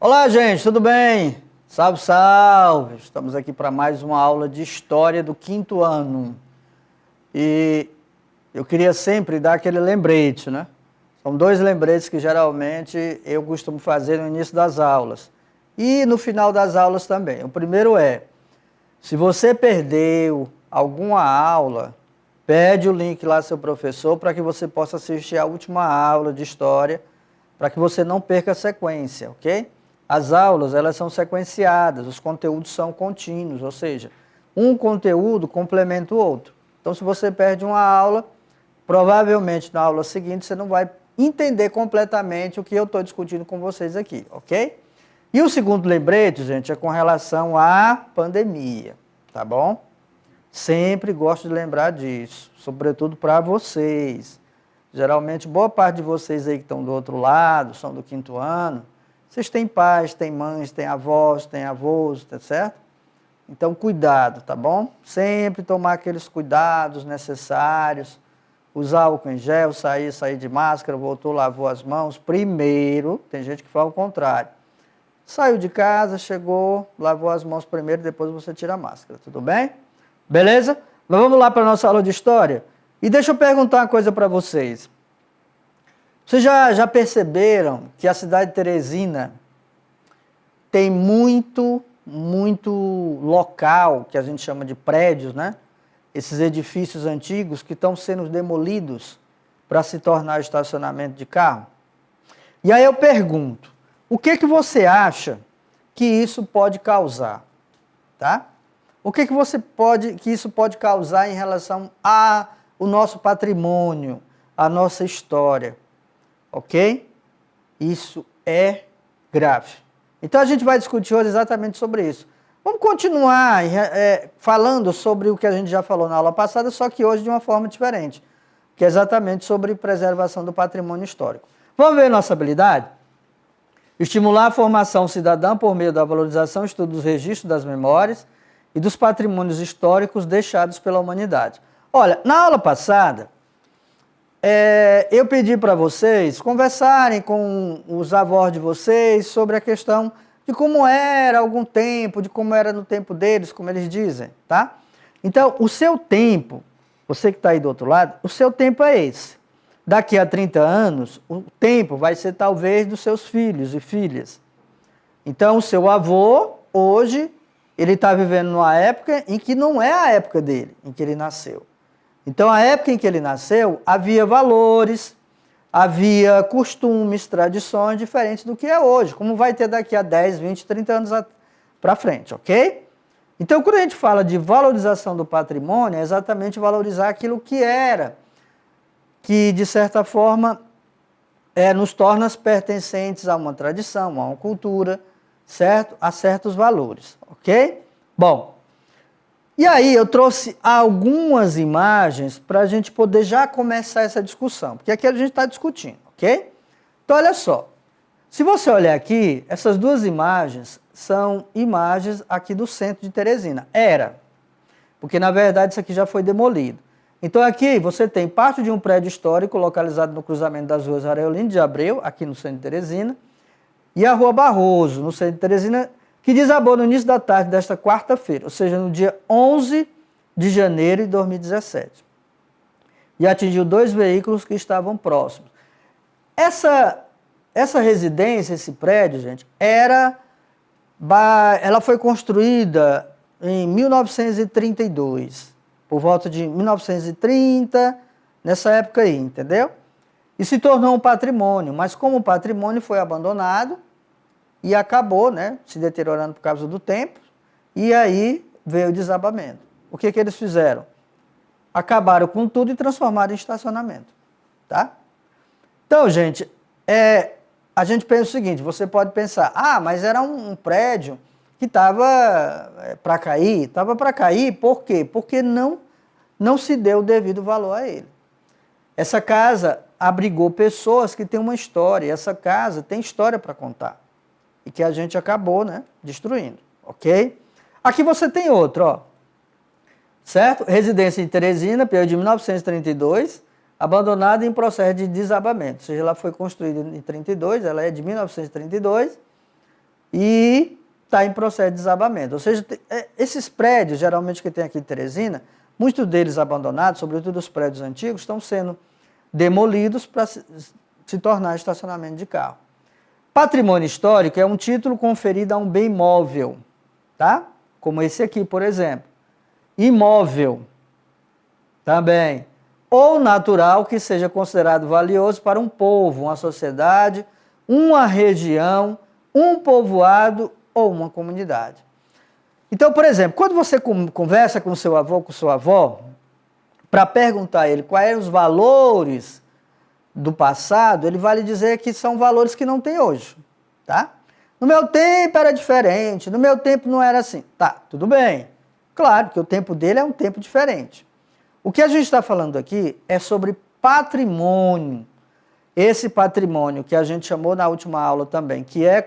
Olá, gente, tudo bem? Salve, salve! Estamos aqui para mais uma aula de História do quinto ano. E eu queria sempre dar aquele lembrete, né? São dois lembretes que geralmente eu costumo fazer no início das aulas. E no final das aulas também. O primeiro é, se você perdeu alguma aula, pede o link lá do seu professor para que você possa assistir a última aula de História, para que você não perca a sequência, ok? As aulas, elas são sequenciadas, os conteúdos são contínuos, ou seja, um conteúdo complementa o outro. Então, se você perde uma aula, provavelmente na aula seguinte você não vai entender completamente o que eu estou discutindo com vocês aqui, ok? E o segundo lembrete, gente, é com relação à pandemia, tá bom? Sempre gosto de lembrar disso, sobretudo para vocês. Geralmente, boa parte de vocês aí que estão do outro lado, são do quinto ano, vocês têm pais, têm mães, têm avós, têm avós, tá certo? Então, cuidado, tá bom? Sempre tomar aqueles cuidados necessários, usar álcool em gel, sair de máscara, voltou, lavou as mãos. Primeiro, tem gente que fala o contrário. Saiu de casa, chegou, lavou as mãos primeiro, depois você tira a máscara, tudo bem? Beleza? Mas vamos lá para a nossa aula de História? E deixa eu perguntar uma coisa para vocês. Vocês já perceberam que a cidade de Teresina tem muito local, que a gente chama de prédios, né? Esses edifícios antigos que estão sendo demolidos para se tornar estacionamento de carro? E aí eu pergunto, o que você acha que isso pode causar? Tá? O que isso pode causar em relação ao nosso patrimônio, à nossa história? Ok? Isso é grave. Então a gente vai discutir hoje exatamente sobre isso. Vamos continuar falando sobre o que a gente já falou na aula passada, só que hoje de uma forma diferente, que é exatamente sobre preservação do patrimônio histórico. Vamos ver nossa habilidade? Estimular a formação cidadã por meio da valorização e estudo dos registros das memórias e dos patrimônios históricos deixados pela humanidade. Olha, na aula passada, eu pedi para vocês conversarem com os avós de vocês sobre a questão de como era algum tempo, de como era no tempo deles, como eles dizem, tá? Então, o seu tempo, você que está aí do outro lado, o seu tempo é esse. Daqui a 30 anos, o tempo vai ser talvez dos seus filhos e filhas. Então, o seu avô, hoje, ele está vivendo numa época em que não é a época dele, em que ele nasceu. Então, a época em que ele nasceu, havia valores, havia costumes, tradições diferentes do que é hoje, como vai ter daqui a 10, 20, 30 anos para frente, ok? Então, quando a gente fala de valorização do patrimônio, é exatamente valorizar aquilo que era, que, de certa forma, nos torna pertencentes a uma tradição, a uma cultura, certo? A certos valores, ok? Bom, e aí eu trouxe algumas imagens para a gente poder já começar essa discussão, porque aqui a gente está discutindo, ok? Então, olha só, se você olhar aqui, essas duas imagens são imagens aqui do centro de Teresina. Era, porque na verdade isso aqui já foi demolido. Então aqui você tem parte de um prédio histórico localizado no cruzamento das ruas Areolino de Abreu, aqui no centro de Teresina, e a Rua Barroso, no centro de Teresina, que desabou no início da tarde desta quarta-feira, ou seja, no dia 11 de janeiro de 2017. E atingiu 2 veículos que estavam próximos. Essa residência, esse prédio, gente, ela foi construída em 1932, por volta de 1930, nessa época aí, entendeu? E se tornou um patrimônio, mas como o patrimônio foi abandonado, e acabou, né, se deteriorando por causa do tempo, e aí veio o desabamento. O que eles fizeram? Acabaram com tudo e transformaram em estacionamento, tá? Então, gente, a gente pensa o seguinte, você pode pensar, mas era um prédio que estava para cair. Estava para cair por quê? Porque não se deu o devido valor a ele. Essa casa abrigou pessoas que têm uma história, e essa casa tem história para contar. E que a gente acabou, né, destruindo, ok? Aqui você tem outro, ó. Certo? Residência em Teresina, período de 1932, abandonada em processo de desabamento. Ou seja, ela foi construída em 32, ela é de 1932, e está em processo de desabamento. Ou seja, esses prédios, geralmente que tem aqui em Teresina, muitos deles abandonados, sobretudo os prédios antigos, estão sendo demolidos para se tornar estacionamento de carro. Patrimônio histórico é um título conferido a um bem móvel, tá? Como esse aqui, por exemplo. Imóvel, também. Ou natural, que seja considerado valioso para um povo, uma sociedade, uma região, um povoado ou uma comunidade. Então, por exemplo, quando você conversa com seu avô, com sua avó, para perguntar a ele quais eram os valores do passado, ele vai lhe dizer que são valores que não tem hoje, tá? No meu tempo era diferente, no meu tempo não era assim. Tá, tudo bem. Claro que o tempo dele é um tempo diferente. O que a gente está falando aqui é sobre patrimônio. Esse patrimônio que a gente chamou na última aula também, que é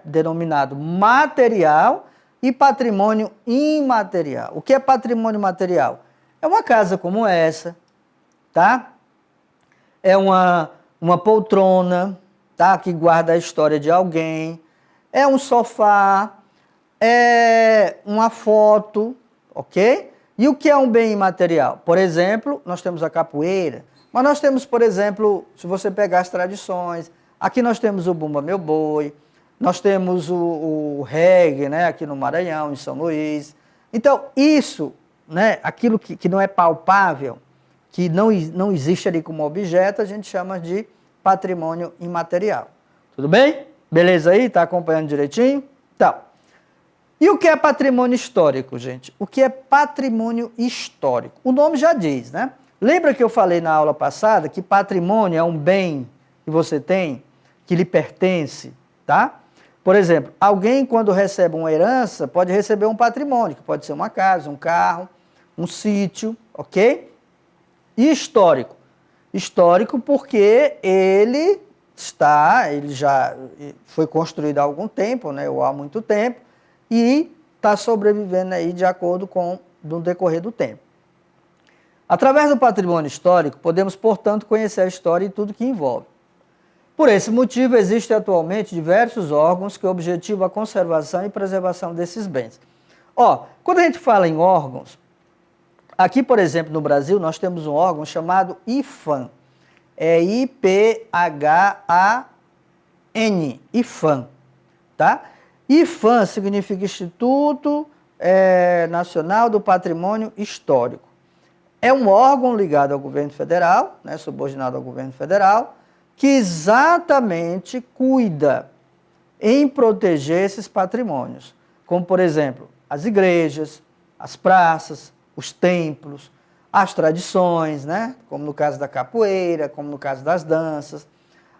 denominado material e patrimônio imaterial. O que é patrimônio material? É uma casa como essa, tá? É uma poltrona, tá? Que guarda a história de alguém. É um sofá, é uma foto, ok? E o que é um bem imaterial? Por exemplo, nós temos a capoeira, mas nós temos, por exemplo, se você pegar as tradições, aqui nós temos o Bumba Meu Boi, nós temos o reggae, né, aqui no Maranhão, em São Luís. Então, isso, né, aquilo que não é palpável, que não existe ali como objeto, a gente chama de patrimônio imaterial. Tudo bem? Beleza aí? Está acompanhando direitinho? Então, e o que é patrimônio histórico, gente? O que é patrimônio histórico? O nome já diz, né? Lembra que eu falei na aula passada que patrimônio é um bem que você tem, que lhe pertence, tá? Por exemplo, alguém quando recebe uma herança pode receber um patrimônio, que pode ser uma casa, um carro, um sítio, ok? E histórico? Histórico porque ele já foi construído há algum tempo, né, ou há muito tempo, e está sobrevivendo aí de acordo com o decorrer do tempo. Através do patrimônio histórico, podemos, portanto, conhecer a história e tudo que envolve. Por esse motivo, existem atualmente diversos órgãos que objetivam a conservação e preservação desses bens. Quando a gente fala em órgãos, aqui, por exemplo, no Brasil, nós temos um órgão chamado IPHAN. É I-P-H-A-N, IPHAN, tá? IPHAN significa Instituto Nacional do Patrimônio Histórico. É um órgão ligado ao governo federal, né, subordinado ao governo federal, que exatamente cuida em proteger esses patrimônios, como, por exemplo, as igrejas, as praças, os templos, as tradições, né, como no caso da capoeira, como no caso das danças,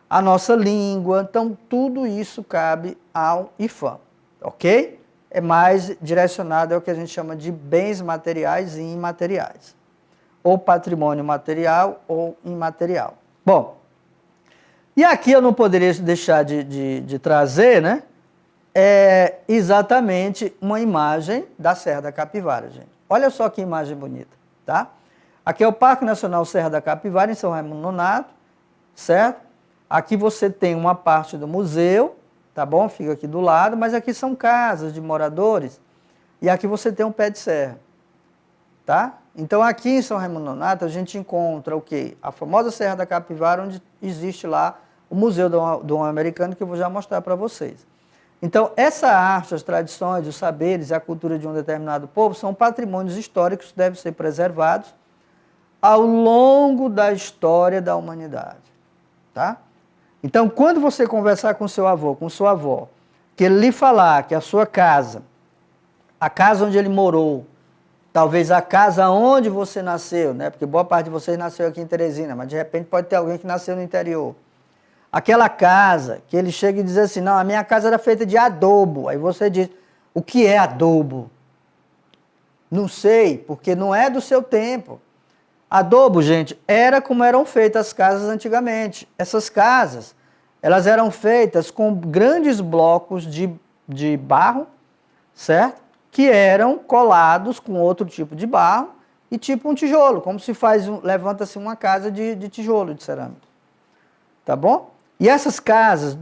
a nossa língua. Então, tudo isso cabe ao IPHAN, ok? É mais direcionado ao que a gente chama de bens materiais e imateriais, ou patrimônio material ou imaterial. Bom, e aqui eu não poderia deixar de trazer, né, exatamente uma imagem da Serra da Capivara, gente. Olha só que imagem bonita, tá? Aqui é o Parque Nacional Serra da Capivara, em São Raimundo Nonato, certo? Aqui você tem uma parte do museu, tá bom? Fica aqui do lado, mas aqui são casas de moradores, e aqui você tem um pé de serra, tá? Então, aqui em São Raimundo Nonato, a gente encontra o quê? A famosa Serra da Capivara, onde existe lá o Museu do Homem Americano, que eu vou já mostrar para vocês. Então, essa arte, as tradições, os saberes e a cultura de um determinado povo são patrimônios históricos que devem ser preservados ao longo da história da humanidade, tá? Então, quando você conversar com seu avô, com sua avó, que ele lhe falar que a sua casa, a casa onde ele morou, talvez a casa onde você nasceu, né? Porque boa parte de vocês nasceu aqui em Teresina, mas de repente pode ter alguém que nasceu no interior. Aquela casa que ele chega e diz assim, não, a minha casa era feita de adobo. Aí você diz, o que é adobo? Não sei, porque não é do seu tempo. Adobo, gente, era como eram feitas as casas antigamente. Essas casas, elas eram feitas com grandes blocos de barro, certo? Que eram colados com outro tipo de barro e tipo um tijolo, como se levanta-se uma casa de tijolo, de cerâmica. Tá bom? E essas casas,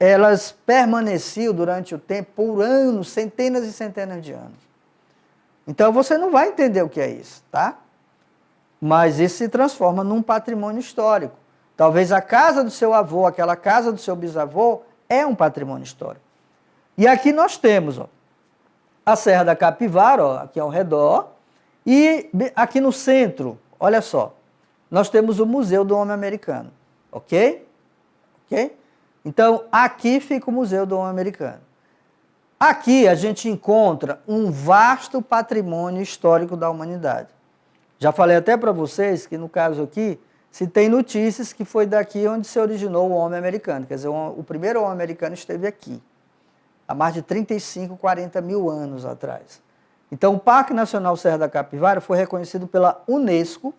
elas permaneciam durante o tempo por anos, centenas e centenas de anos. Então você não vai entender o que é isso, tá? Mas isso se transforma num patrimônio histórico. Talvez a casa do seu avô, aquela casa do seu bisavô, é um patrimônio histórico. E aqui nós temos, ó, a Serra da Capivara, ó, aqui ao redor, e aqui no centro, olha só, nós temos o Museu do Homem Americano, ok? Ok? Então, aqui fica o Museu do Homem Americano. Aqui a gente encontra um vasto patrimônio histórico da humanidade. Já falei até para vocês que, no caso aqui, se tem notícias que foi daqui onde se originou o homem americano. Quer dizer, o primeiro homem americano esteve aqui, há mais de 35, 40 mil anos atrás. Então, o Parque Nacional Serra da Capivara foi reconhecido pela Unesco,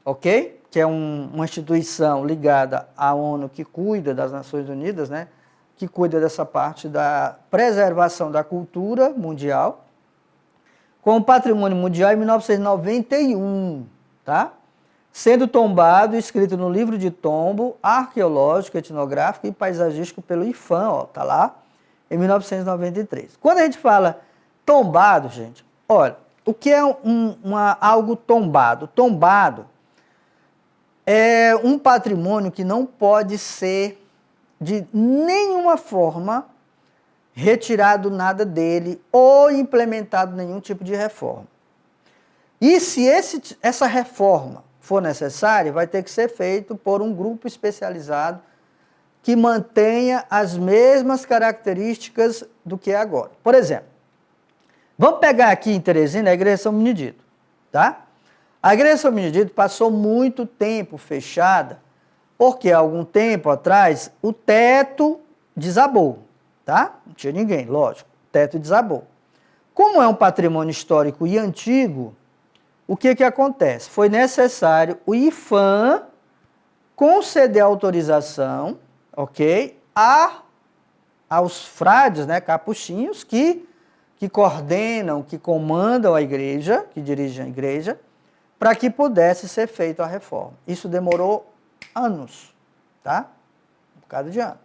ok? Que é uma instituição ligada à ONU que cuida das Nações Unidas, né? Que cuida dessa parte da preservação da cultura mundial, como patrimônio mundial em 1991, tá? Sendo tombado e inscrito no livro de tombo arqueológico, etnográfico e paisagístico pelo IPHAN, ó, tá lá, em 1993. Quando a gente fala tombado, gente, olha, o que é algo tombado? Tombado é um patrimônio que não pode ser de nenhuma forma retirado nada dele ou implementado nenhum tipo de reforma. E se essa reforma for necessária, vai ter que ser feito por um grupo especializado que mantenha as mesmas características do que é agora. Por exemplo, vamos pegar aqui em Teresina a Igreja São Benedito, tá? A Igreja São Benedito passou muito tempo fechada, porque há algum tempo atrás o teto desabou, tá? Não tinha ninguém, lógico, o teto desabou. Como é um patrimônio histórico e antigo, o que acontece? Foi necessário o IPHAN conceder autorização, ok, aos frades, né, capuchinhos, que coordenam, que comandam a igreja, que dirigem a igreja, para que pudesse ser feita a reforma. Isso demorou anos, tá? Um bocado de ano.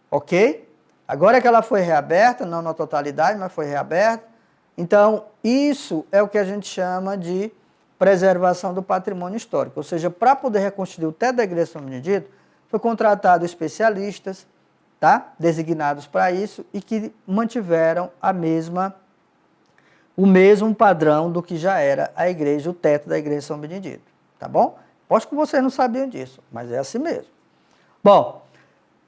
Ok? Agora que ela foi reaberta, não na totalidade, mas foi reaberta, então isso é o que a gente chama de preservação do patrimônio histórico. Ou seja, para poder reconstruir o teto da Igreja São Benedito, foi contratado especialistas, tá? Designados para isso e que mantiveram o mesmo padrão do que já era a igreja, o teto da Igreja São Benedito, tá bom? Acho que vocês não sabiam disso, mas é assim mesmo. Bom,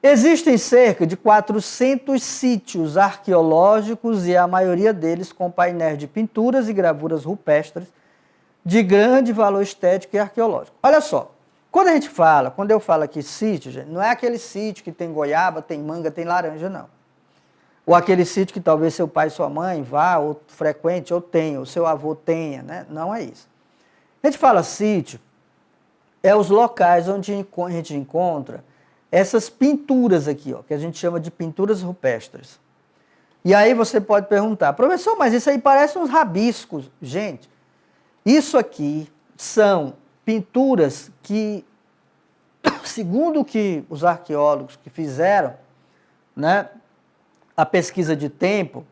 existem cerca de 400 sítios arqueológicos e a maioria deles com painéis de pinturas e gravuras rupestres de grande valor estético e arqueológico. Olha só, quando eu falo aqui sítio, gente, não é aquele sítio que tem goiaba, tem manga, tem laranja, não. Ou aquele sítio que talvez seu pai e sua mãe vá, ou frequente, ou tenha, ou seu avô tenha, né? Não é isso. A gente fala sítio, é os locais onde a gente encontra essas pinturas aqui, ó, que a gente chama de pinturas rupestres. E aí você pode perguntar, professor, mas isso aí parece uns rabiscos. Gente, isso aqui são pinturas que, segundo que os arqueólogos que fizeram, né, a pesquisa de tempo,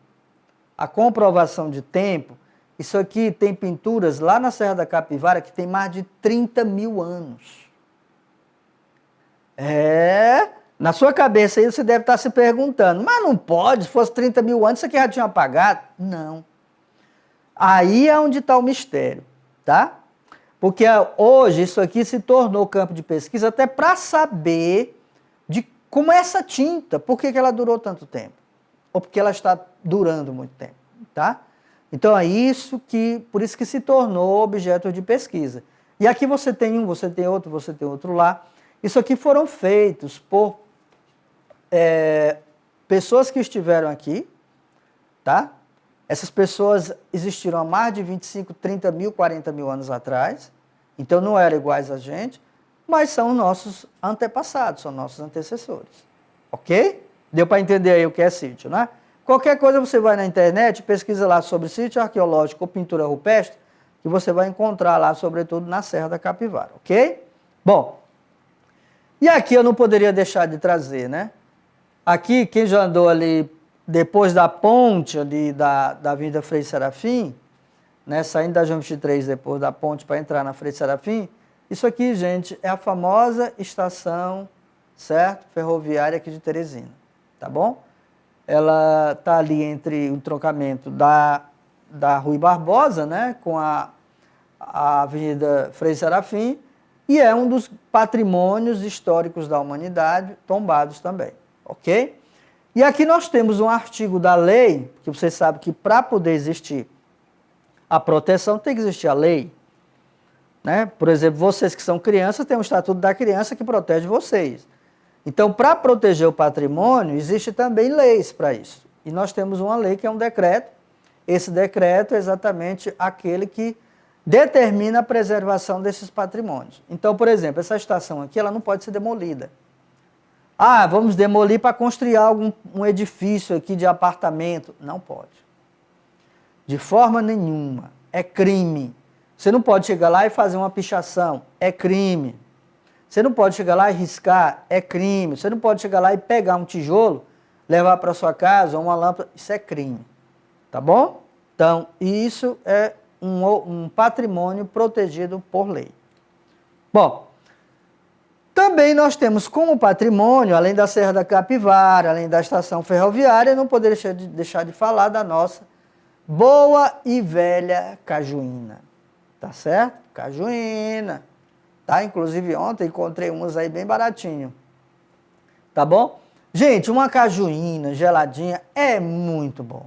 a comprovação de tempo, isso aqui tem pinturas lá na Serra da Capivara que tem mais de 30 mil anos. Na sua cabeça aí você deve estar se perguntando, mas não pode, se fosse 30 mil anos, isso aqui já tinha apagado? Não. Aí é onde está o mistério, tá? Porque hoje isso aqui se tornou campo de pesquisa até para saber de como é essa tinta, por que ela durou tanto tempo, ou porque ela está durando muito tempo, tá? Então é isso por isso que se tornou objeto de pesquisa. E aqui você tem um, você tem outro lá. Isso aqui foram feitos por pessoas que estiveram aqui, tá? Essas pessoas existiram há mais de 25, 30 mil, 40 mil anos atrás, então não eram iguais a gente, mas são nossos antepassados, são nossos antecessores, ok? Deu para entender aí o que é sítio, né? Qualquer coisa você vai na internet, pesquisa lá sobre sítio arqueológico ou pintura rupestre, que você vai encontrar lá, sobretudo na Serra da Capivara, ok? Bom, e aqui eu não poderia deixar de trazer, né? Aqui, quem já andou ali depois da ponte ali da Avenida Frei Serafim, né, saindo da João 23 depois da ponte para entrar na Frei Serafim, isso aqui, gente, é a famosa estação, certo? Ferroviária aqui de Teresina, tá bom? Ela está ali entre o entroncamento da Rui Barbosa, né, com a Avenida Frei Serafim, e é um dos patrimônios históricos da humanidade tombados também, ok? E aqui nós temos um artigo da lei, que você sabe que para poder existir a proteção tem que existir a lei, né? Por exemplo, vocês que são crianças, tem um Estatuto da Criança que protege vocês. Então, para proteger o patrimônio, existe também leis para isso. E nós temos uma lei que é um decreto. Esse decreto é exatamente aquele que determina a preservação desses patrimônios. Então, por exemplo, essa estação aqui, ela não pode ser demolida. Ah, vamos demolir para construir um edifício aqui de apartamento. Não pode. De forma nenhuma. É crime. Você não pode chegar lá e fazer uma pichação. É crime. Você não pode chegar lá e riscar. É crime. Você não pode chegar lá e pegar um tijolo, levar para sua casa ou uma lâmpada. Isso é crime. Tá bom? Então, isso é um patrimônio protegido por lei. Bom, também nós temos como patrimônio, além da Serra da Capivara, além da estação ferroviária, não poderia deixar de falar da nossa boa e velha cajuína. Tá certo? Cajuína. Tá? Inclusive ontem encontrei umas aí bem baratinho. Tá bom? Gente, uma cajuína geladinha é muito bom.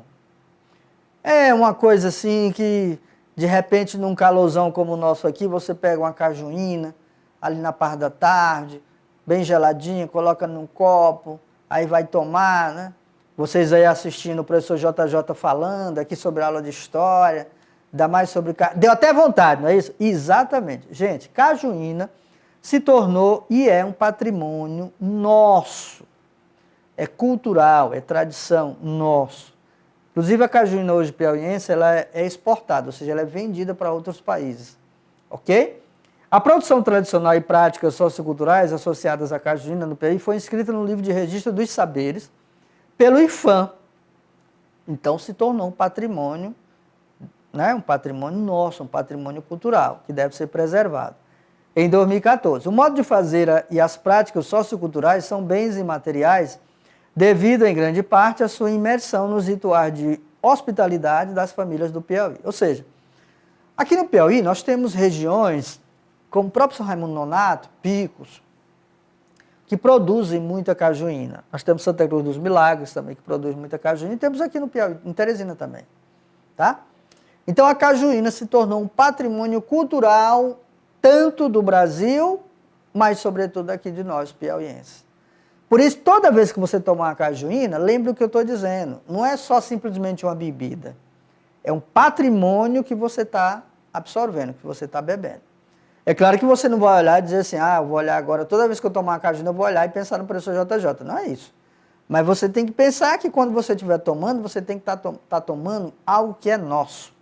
É uma coisa assim que, de repente, num calorzão como o nosso aqui, você pega uma cajuína, ali na parte da tarde, bem geladinha, coloca num copo, aí vai tomar, né? Vocês aí assistindo o professor JJ falando aqui sobre a aula de história, ainda mais sobre... Deu até vontade, não é isso? Exatamente. Gente, cajuína se tornou e é um patrimônio nosso. É cultural, é tradição nosso. Inclusive a cajuína hoje piauiense, ela é exportada, ou seja, ela é vendida para outros países. Ok? A produção tradicional e práticas socioculturais associadas à cajuína no Piauí foi inscrita no livro de registro dos saberes pelo IFAM. Então se tornou um patrimônio, né, um patrimônio nosso, um patrimônio cultural, que deve ser preservado. Em 2014, o modo de fazer e as práticas socioculturais são bens imateriais devido, em grande parte, à sua imersão nos rituais de hospitalidade das famílias do Piauí. Ou seja, aqui no Piauí nós temos regiões, como o próprio São Raimundo Nonato, Picos, que produzem muita cajuína. Nós temos Santa Cruz dos Milagres também, que produz muita cajuína, e temos aqui no Piauí, em Teresina também. Tá? Então a cajuína se tornou um patrimônio cultural, tanto do Brasil, mas sobretudo aqui de nós, piauienses. Por isso, toda vez que você tomar uma cajuína, lembre o que eu estou dizendo. Não é só simplesmente uma bebida. É um patrimônio que você está absorvendo, que você está bebendo. É claro que você não vai olhar e dizer assim, eu vou olhar agora, toda vez que eu tomar uma cajuína, eu vou olhar e pensar no professor JJ. Não é isso. Mas você tem que pensar que quando você estiver tomando, você tem que estar tomando algo que é nosso.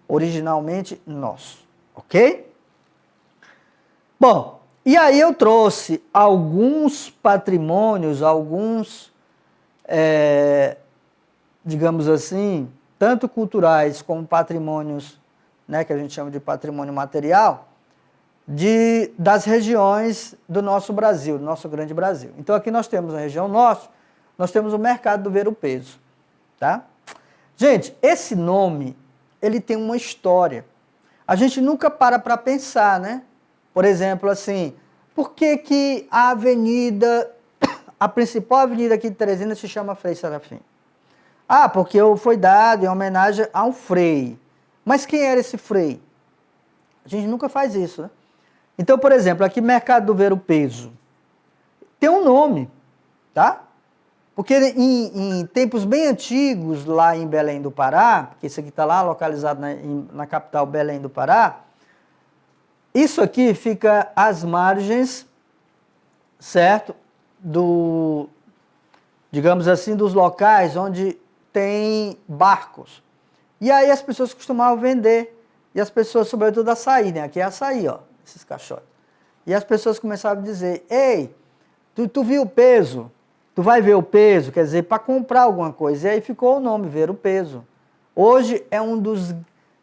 Originalmente nosso. Ok? Bom, e aí eu trouxe alguns patrimônios, digamos assim, tanto culturais como patrimônios, né, que a gente chama de patrimônio material, das regiões do nosso Brasil, do nosso grande Brasil. Então aqui nós temos a região norte, nós temos o mercado do ver-o-peso. Tá? Gente, esse nome, ele tem uma história. A gente nunca para pensar, né? Por exemplo, assim, por que a avenida, a principal avenida aqui de Teresina se chama Frei Serafim? Porque foi dado em homenagem a um frei. Mas quem era esse frei? A gente nunca faz isso, né? Então, por exemplo, aqui Mercado do Ver-o-Peso tem um nome, tá? Porque em tempos bem antigos, lá em Belém do Pará, porque isso aqui está lá localizado na capital Belém do Pará, isso aqui fica às margens, certo? Digamos assim, dos locais onde tem barcos. E aí as pessoas costumavam vender. E as pessoas, sobretudo açaí, né? Aqui é açaí, ó, esses caixotes. E as pessoas começavam a dizer, ei, tu viu o peso? Tu vai ver o peso, quer dizer, para comprar alguma coisa. E aí ficou o nome, ver o peso. Hoje é um dos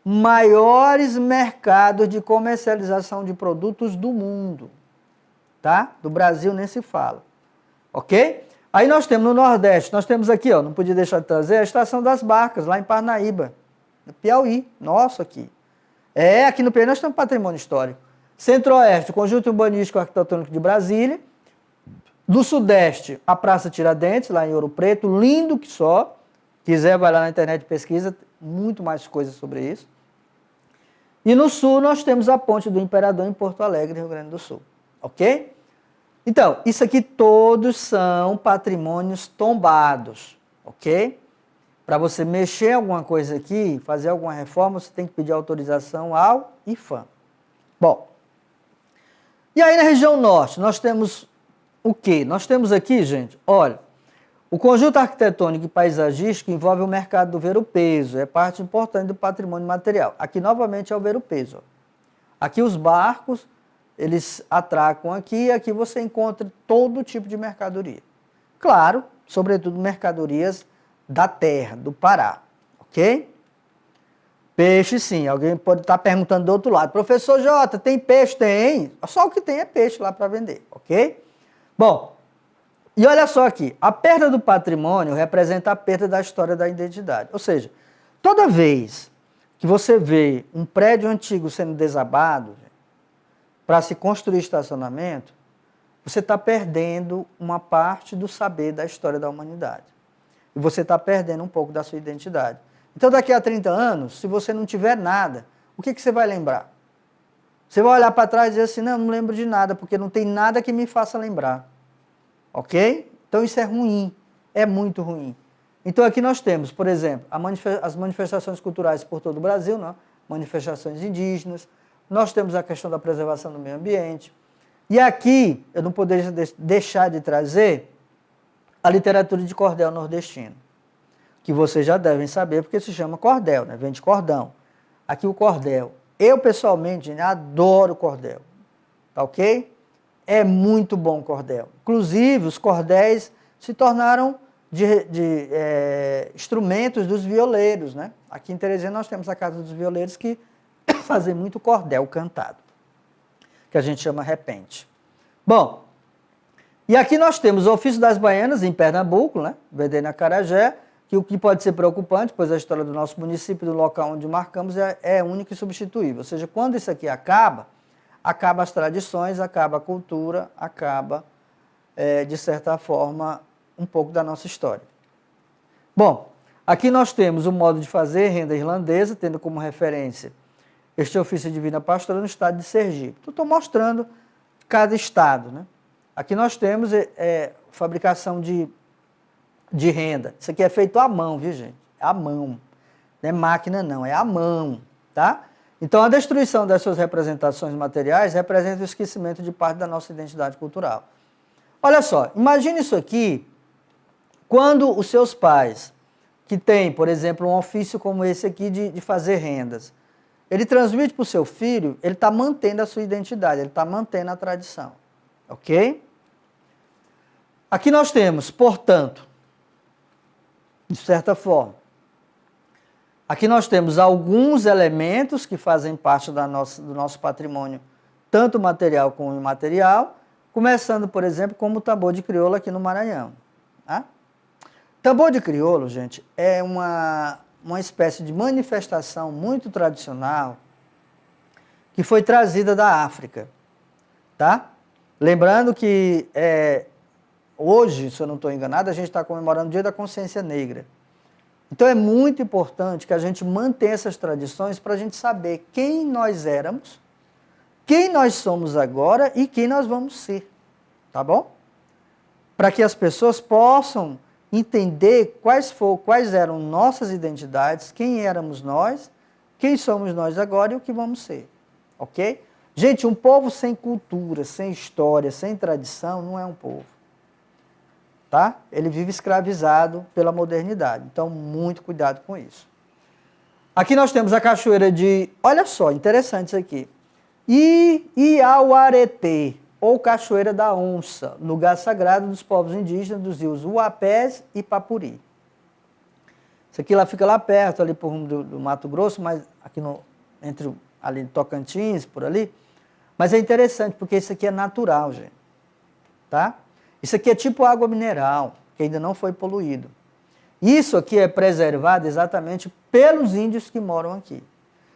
maiores mercados de comercialização de produtos do mundo. Tá? Do Brasil nem se fala. Ok? Aí nós temos no Nordeste, nós temos aqui, ó, não podia deixar de trazer, a Estação das Barcas, lá em Parnaíba, no Piauí, nosso aqui. Aqui no Piauí nós temos patrimônio histórico. Centro-Oeste, o Conjunto Urbanístico Arquitetônico de Brasília. Do Sudeste, a Praça Tiradentes, lá em Ouro Preto, lindo que só. Quiser, vai lá na internet e pesquisa, muito mais coisas sobre isso. E no Sul, nós temos a Ponte do Imperador em Porto Alegre, Rio Grande do Sul. Ok? Então, isso aqui todos são patrimônios tombados. Ok? Para você mexer alguma coisa aqui, fazer alguma reforma, você tem que pedir autorização ao IPHAN. Bom, e aí na região Norte, nós temos o quê? Nós temos aqui, gente, olha, o conjunto arquitetônico e paisagístico envolve o mercado do ver-o-peso, é parte importante do patrimônio material. Aqui, novamente, é o ver-o-peso. Aqui os barcos, eles atracam aqui e aqui você encontra todo tipo de mercadoria. Claro, sobretudo mercadorias da terra, do Pará, ok? Peixe, sim. Alguém pode estar perguntando do outro lado. Professor Jota, tem peixe? Tem. Só o que tem é peixe lá para vender, ok? Bom, e olha só aqui. A perda do patrimônio representa a perda da história da identidade. Ou seja, toda vez que você vê um prédio antigo sendo desabado para se construir estacionamento, você está perdendo uma parte do saber da história da humanidade. E você está perdendo um pouco da sua identidade. Então, daqui a 30 anos, se você não tiver nada, o que você vai lembrar? Você vai olhar para trás e dizer assim, não lembro de nada, porque não tem nada que me faça lembrar. Ok? Então, isso é ruim, é muito ruim. Então, aqui nós temos, por exemplo, as manifestações culturais por todo o Brasil, não? Manifestações indígenas, nós temos a questão da preservação do meio ambiente. E aqui, eu não poderia deixar de trazer a literatura de cordel nordestino, que vocês já devem saber, porque se chama cordel, né? Vem de cordão. Aqui o cordel. Eu, pessoalmente, adoro cordel. Tá ok? É muito bom o cordel. Inclusive, os cordéis se tornaram instrumentos dos violeiros, né? Aqui em Teresina nós temos a Casa dos Violeiros que fazem muito cordel cantado, que a gente chama repente. Bom, e aqui nós temos o Ofício das Baianas em Pernambuco, né? Vendendo na Acarajé, que o que pode ser preocupante, pois a história do nosso município, do local onde marcamos, é única e substituível. Ou seja, quando isso aqui acaba as tradições, acaba a cultura, acaba, de certa forma, um pouco da nossa história. Bom, aqui nós temos o modo de fazer renda irlandesa, tendo como referência este ofício de divina pastora no estado de Sergipe. Estou mostrando cada estado, né? Aqui nós temos fabricação de renda. Isso aqui é feito à mão, viu, gente? À mão. Não é máquina, não, é à mão, tá? Então, a destruição dessas representações materiais representa o esquecimento de parte da nossa identidade cultural. Olha só, imagine isso aqui quando os seus pais, que têm, por exemplo, um ofício como esse aqui de fazer rendas, ele transmite para o seu filho, ele está mantendo a sua identidade, ele está mantendo a tradição, ok? Aqui nós temos, portanto, de certa forma, aqui nós temos alguns elementos que fazem parte do nosso patrimônio, tanto material como imaterial, começando, por exemplo, como o tambor de crioula aqui no Maranhão. Tá? Tambor de crioulo, gente, é uma espécie de manifestação muito tradicional que foi trazida da África. Tá? Lembrando que hoje, se eu não estou enganado, a gente está comemorando o Dia da Consciência Negra. Então é muito importante que a gente mantenha essas tradições para a gente saber quem nós éramos, quem nós somos agora e quem nós vamos ser. Tá bom? Para que as pessoas possam entender quais eram nossas identidades, quem éramos nós, quem somos nós agora e o que vamos ser. Ok? Gente, um povo sem cultura, sem história, sem tradição, não é um povo. Tá? Ele vive escravizado pela modernidade. Então, muito cuidado com isso. Aqui nós temos a cachoeira de... Olha só, interessante isso aqui. Iauaretê. ou Cachoeira da Onça, lugar sagrado dos povos indígenas dos rios Uapés e Papuri. Isso aqui lá fica lá perto, ali por rumo do Mato Grosso, mas aqui ali em Tocantins, por ali. Mas é interessante, porque isso aqui é natural, gente. Tá? Isso aqui é tipo água mineral, que ainda não foi poluído. Isso aqui é preservado exatamente pelos índios que moram aqui.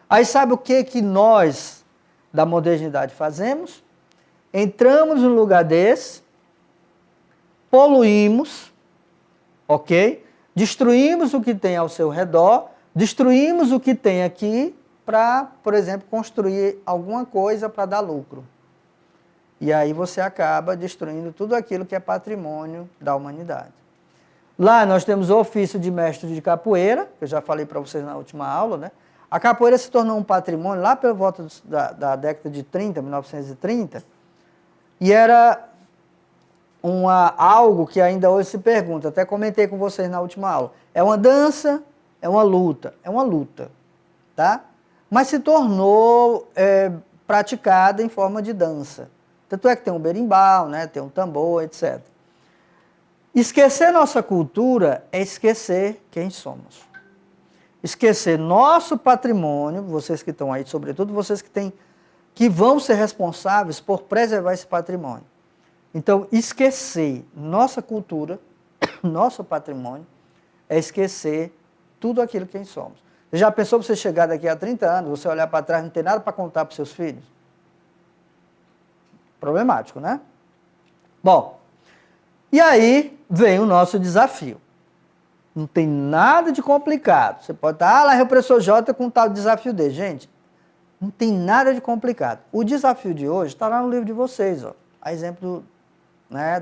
Aí sabe o que nós, da modernidade, fazemos? Entramos num lugar desse, poluímos, ok? Destruímos o que tem ao seu redor, destruímos o que tem aqui para, por exemplo, construir alguma coisa para dar lucro. E aí você acaba destruindo tudo aquilo que é patrimônio da humanidade. Lá nós temos o ofício de mestre de capoeira, que eu já falei para vocês na última aula, né? A capoeira se tornou um patrimônio lá pela volta da década de 30, 1930, e era algo que ainda hoje se pergunta, até comentei com vocês na última aula. É uma dança? É uma luta? É uma luta, tá? Mas se tornou praticada em forma de dança. Tanto é que tem um berimbau, né? Tem um tambor, etc. Esquecer nossa cultura é esquecer quem somos. Esquecer nosso patrimônio, vocês que estão aí, sobretudo vocês que vão ser responsáveis por preservar esse patrimônio. Então, esquecer nossa cultura, nosso patrimônio, é esquecer tudo aquilo que somos. Você já pensou você chegar daqui a 30 anos, você olhar para trás, não tem nada para contar para os seus filhos? Problemático, né? Bom, e aí vem o nosso desafio. Não tem nada de complicado. Você pode estar, lá, o professor J com tal desafio dele. Gente, não tem nada de complicado. O desafio de hoje está lá no livro de vocês, ó. A exemplo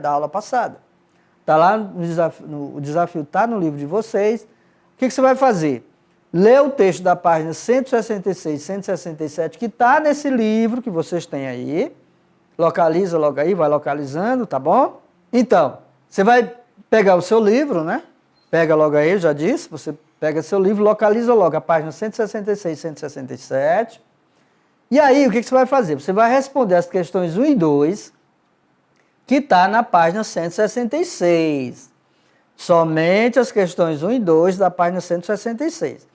da aula passada. Está lá o desafio está no livro de vocês. O que você vai fazer? Lê o texto da página 166, 167, que está nesse livro que vocês têm aí. Localiza logo aí, vai localizando, tá bom? Então, você vai pegar o seu livro, né? Pega logo aí, eu já disse, você pega seu livro, localiza logo a página 166, 167. E aí, o que você vai fazer? Você vai responder as questões 1 e 2, que está na página 166. Somente as questões 1 e 2 da página 166.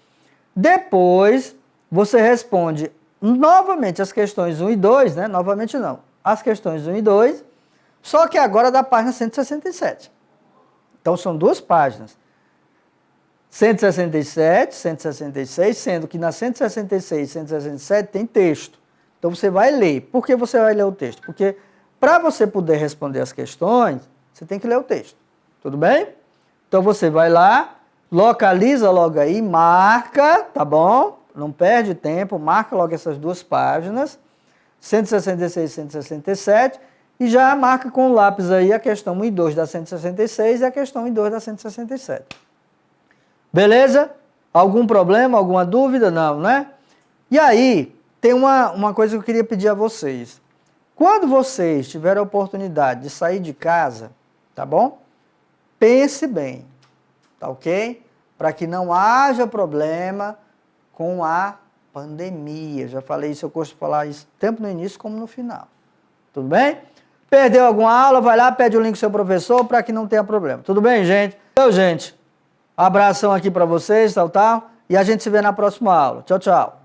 Depois, você responde novamente as questões 1 e 2, né? Novamente não. As questões 1 e 2, só que agora da página 167. Então, são duas páginas. 167, 166, sendo que na 166 e 167 tem texto. Então, você vai ler. Por que você vai ler o texto? Porque para você poder responder as questões, você tem que ler o texto. Tudo bem? Então, você vai lá, localiza logo aí, marca, tá bom? Não perde tempo, marca logo essas duas páginas, 166 e 167, e já marca com o lápis aí a questão 1 e 2 da 166 e a questão 1 e 2 da 167. Beleza? Algum problema, alguma dúvida? Não, né? E aí, tem uma coisa que eu queria pedir a vocês. Quando vocês tiverem a oportunidade de sair de casa, tá bom? Pense bem, tá ok? Para que não haja problema com a pandemia. Já falei isso, eu costumo falar isso tanto no início como no final. Tudo bem? Perdeu alguma aula, vai lá, pede o link do seu professor para que não tenha problema. Tudo bem, gente? Então, gente, abração aqui para vocês, tal. E a gente se vê na próxima aula. Tchau, tchau.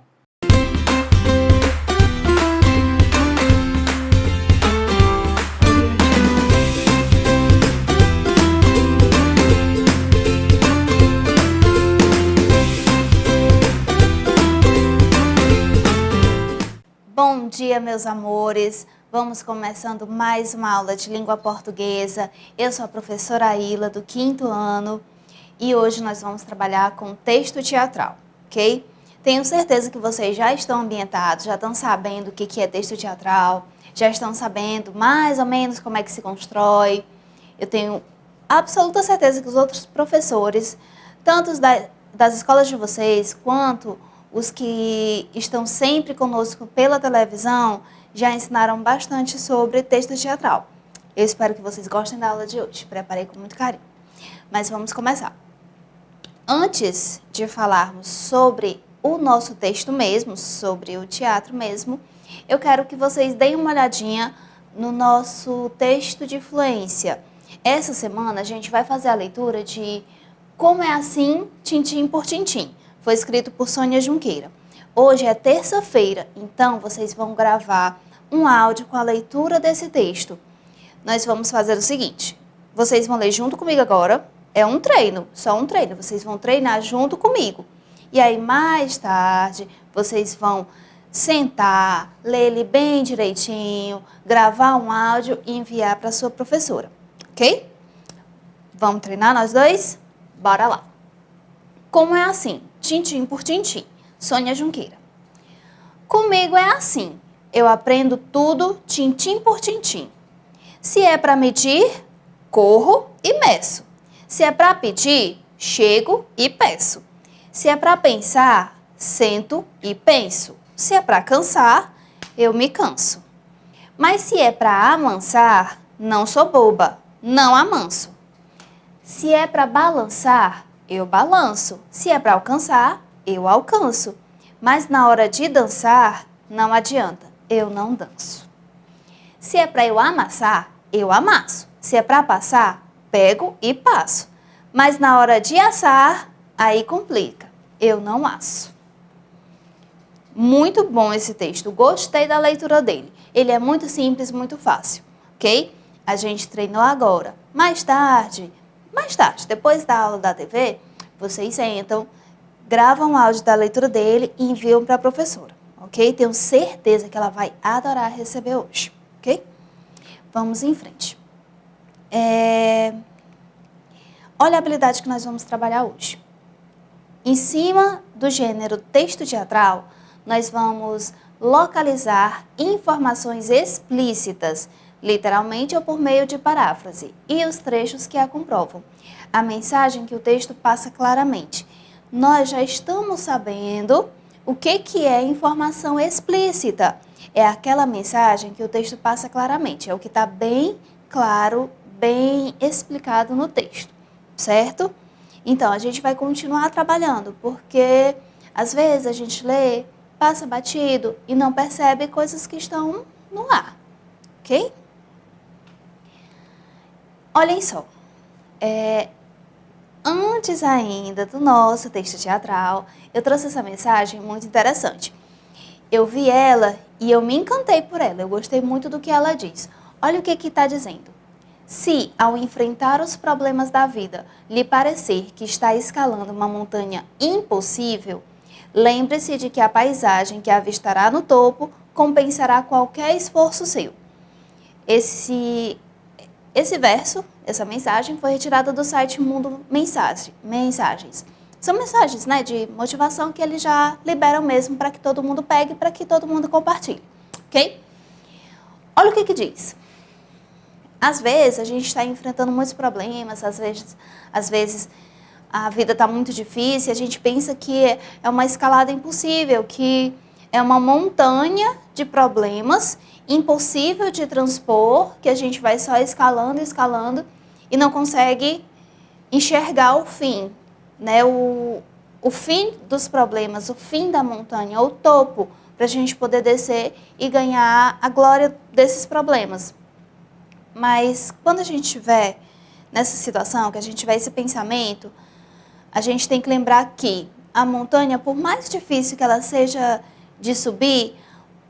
Bom dia, meus amores. Vamos começando mais uma aula de língua portuguesa. Eu sou a professora Aila, do 5º ano, e hoje nós vamos trabalhar com texto teatral, ok? Tenho certeza que vocês já estão ambientados, já estão sabendo o que é texto teatral, já estão sabendo mais ou menos como é que se constrói. Eu tenho absoluta certeza que os outros professores, tanto das escolas de vocês, quanto os que estão sempre conosco pela televisão, já ensinaram bastante sobre texto teatral. Eu espero que vocês gostem da aula de hoje. Preparei com muito carinho. Mas vamos começar. Antes de falarmos sobre o nosso texto mesmo, sobre o teatro mesmo, eu quero que vocês deem uma olhadinha no nosso texto de fluência. Essa semana a gente vai fazer a leitura de Como é Assim, Tintim por Tintim. Foi escrito por Sônia Junqueira. Hoje é terça-feira, então vocês vão gravar um áudio com a leitura desse texto. Nós vamos fazer o seguinte, vocês vão ler junto comigo agora, é um treino, só um treino, vocês vão treinar junto comigo. E aí mais tarde vocês vão sentar, ler ele bem direitinho, gravar um áudio e enviar para sua professora, ok? Vamos treinar nós dois? Bora lá. Como é assim? Tintim por tintim. Sônia Junqueira. Comigo é assim. Eu aprendo tudo tintim por tintim. Se é para medir, corro e meço. Se é para pedir, chego e peço. Se é para pensar, sento e penso. Se é para cansar, eu me canso. Mas se é para amansar, não sou boba, não amanso. Se é para balançar, eu balanço. Se é para alcançar, eu alcanço. Mas na hora de dançar, não adianta, eu não danço. Se é para eu amassar, eu amasso. Se é para passar, pego e passo. Mas na hora de assar, aí complica, eu não asso. Muito bom esse texto, gostei da leitura dele. Ele é muito simples, muito fácil, ok? A gente treinou agora. Mais tarde, depois da aula da TV, vocês sentam, gravam o áudio da leitura dele e enviam para a professora, ok? Tenho certeza que ela vai adorar receber hoje, ok? Vamos em frente. Olha a habilidade que nós vamos trabalhar hoje. Em cima do gênero texto teatral, nós vamos localizar informações explícitas, literalmente ou por meio de paráfrase, e os trechos que a comprovam. A mensagem que o texto passa claramente. Nós já estamos sabendo o que é informação explícita. É aquela mensagem que o texto passa claramente, é o que está bem claro, bem explicado no texto, certo? Então, a gente vai continuar trabalhando, porque às vezes a gente lê, passa batido e não percebe coisas que estão no ar, ok? Olhem só, antes ainda do nosso texto teatral, eu trouxe essa mensagem muito interessante. Eu vi ela e eu me encantei por ela, eu gostei muito do que ela diz. Olha o que está dizendo. Se, ao enfrentar os problemas da vida, lhe parecer que está escalando uma montanha impossível, lembre-se de que a paisagem que avistará no topo compensará qualquer esforço seu. Esse verso, essa mensagem, foi retirada do site Mundo Mensagens. São mensagens, né, de motivação que eles já liberam mesmo para que todo mundo pegue, para que todo mundo compartilhe, ok? Olha o que diz. Às vezes a gente está enfrentando muitos problemas, às vezes a vida está muito difícil, a gente pensa que é uma escalada impossível, que é uma montanha de problemas impossível de transpor, que a gente vai só escalando e não consegue enxergar o fim, né? O fim dos problemas, o fim da montanha, o topo, para a gente poder descer e ganhar a glória desses problemas. Mas quando a gente estiver nessa situação, que a gente tiver esse pensamento, a gente tem que lembrar que a montanha, por mais difícil que ela seja de subir,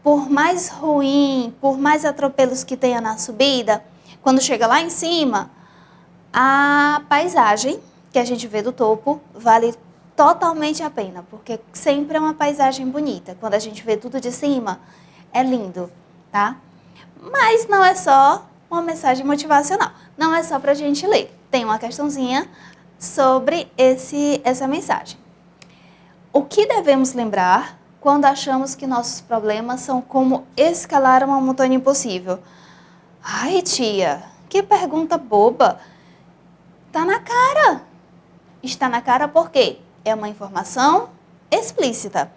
por mais ruim, por mais atropelos que tenha na subida, quando chega lá em cima, a paisagem que a gente vê do topo vale totalmente a pena, porque sempre é uma paisagem bonita. Quando a gente vê tudo de cima, é lindo, tá? Mas não é só uma mensagem motivacional, não é só para a gente ler. Tem uma questãozinha sobre essa mensagem. O que devemos lembrar quando achamos que nossos problemas são como escalar uma montanha impossível? Ai, tia, que pergunta boba. Tá na cara. Está na cara porque é uma informação explícita.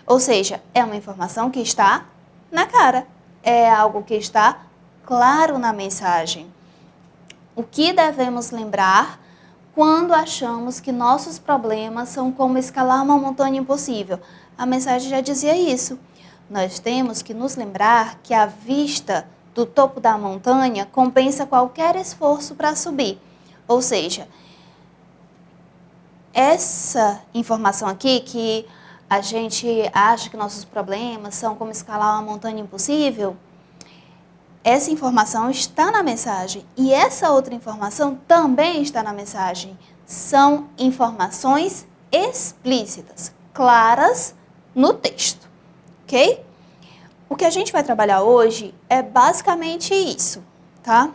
Ou seja, é uma informação que está na cara. É algo que está claro na mensagem. O que devemos lembrar quando achamos que nossos problemas são como escalar uma montanha impossível? A mensagem já dizia isso. Nós temos que nos lembrar que a vista do topo da montanha compensa qualquer esforço para subir. Ou seja, essa informação aqui que a gente acha que nossos problemas são como escalar uma montanha impossível, essa informação está na mensagem e essa outra informação também está na mensagem. São informações explícitas, claras no texto, ok? O que a gente vai trabalhar hoje é basicamente isso, tá?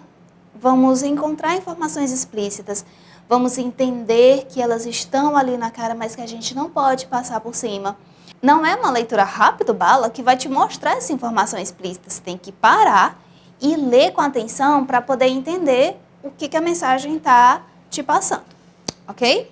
Vamos encontrar informações explícitas, vamos entender que elas estão ali na cara, mas que a gente não pode passar por cima. Não é uma leitura rápida, bala, que vai te mostrar essa informação explícita. Você tem que parar e ler com atenção para poder entender o que a mensagem está te passando, ok?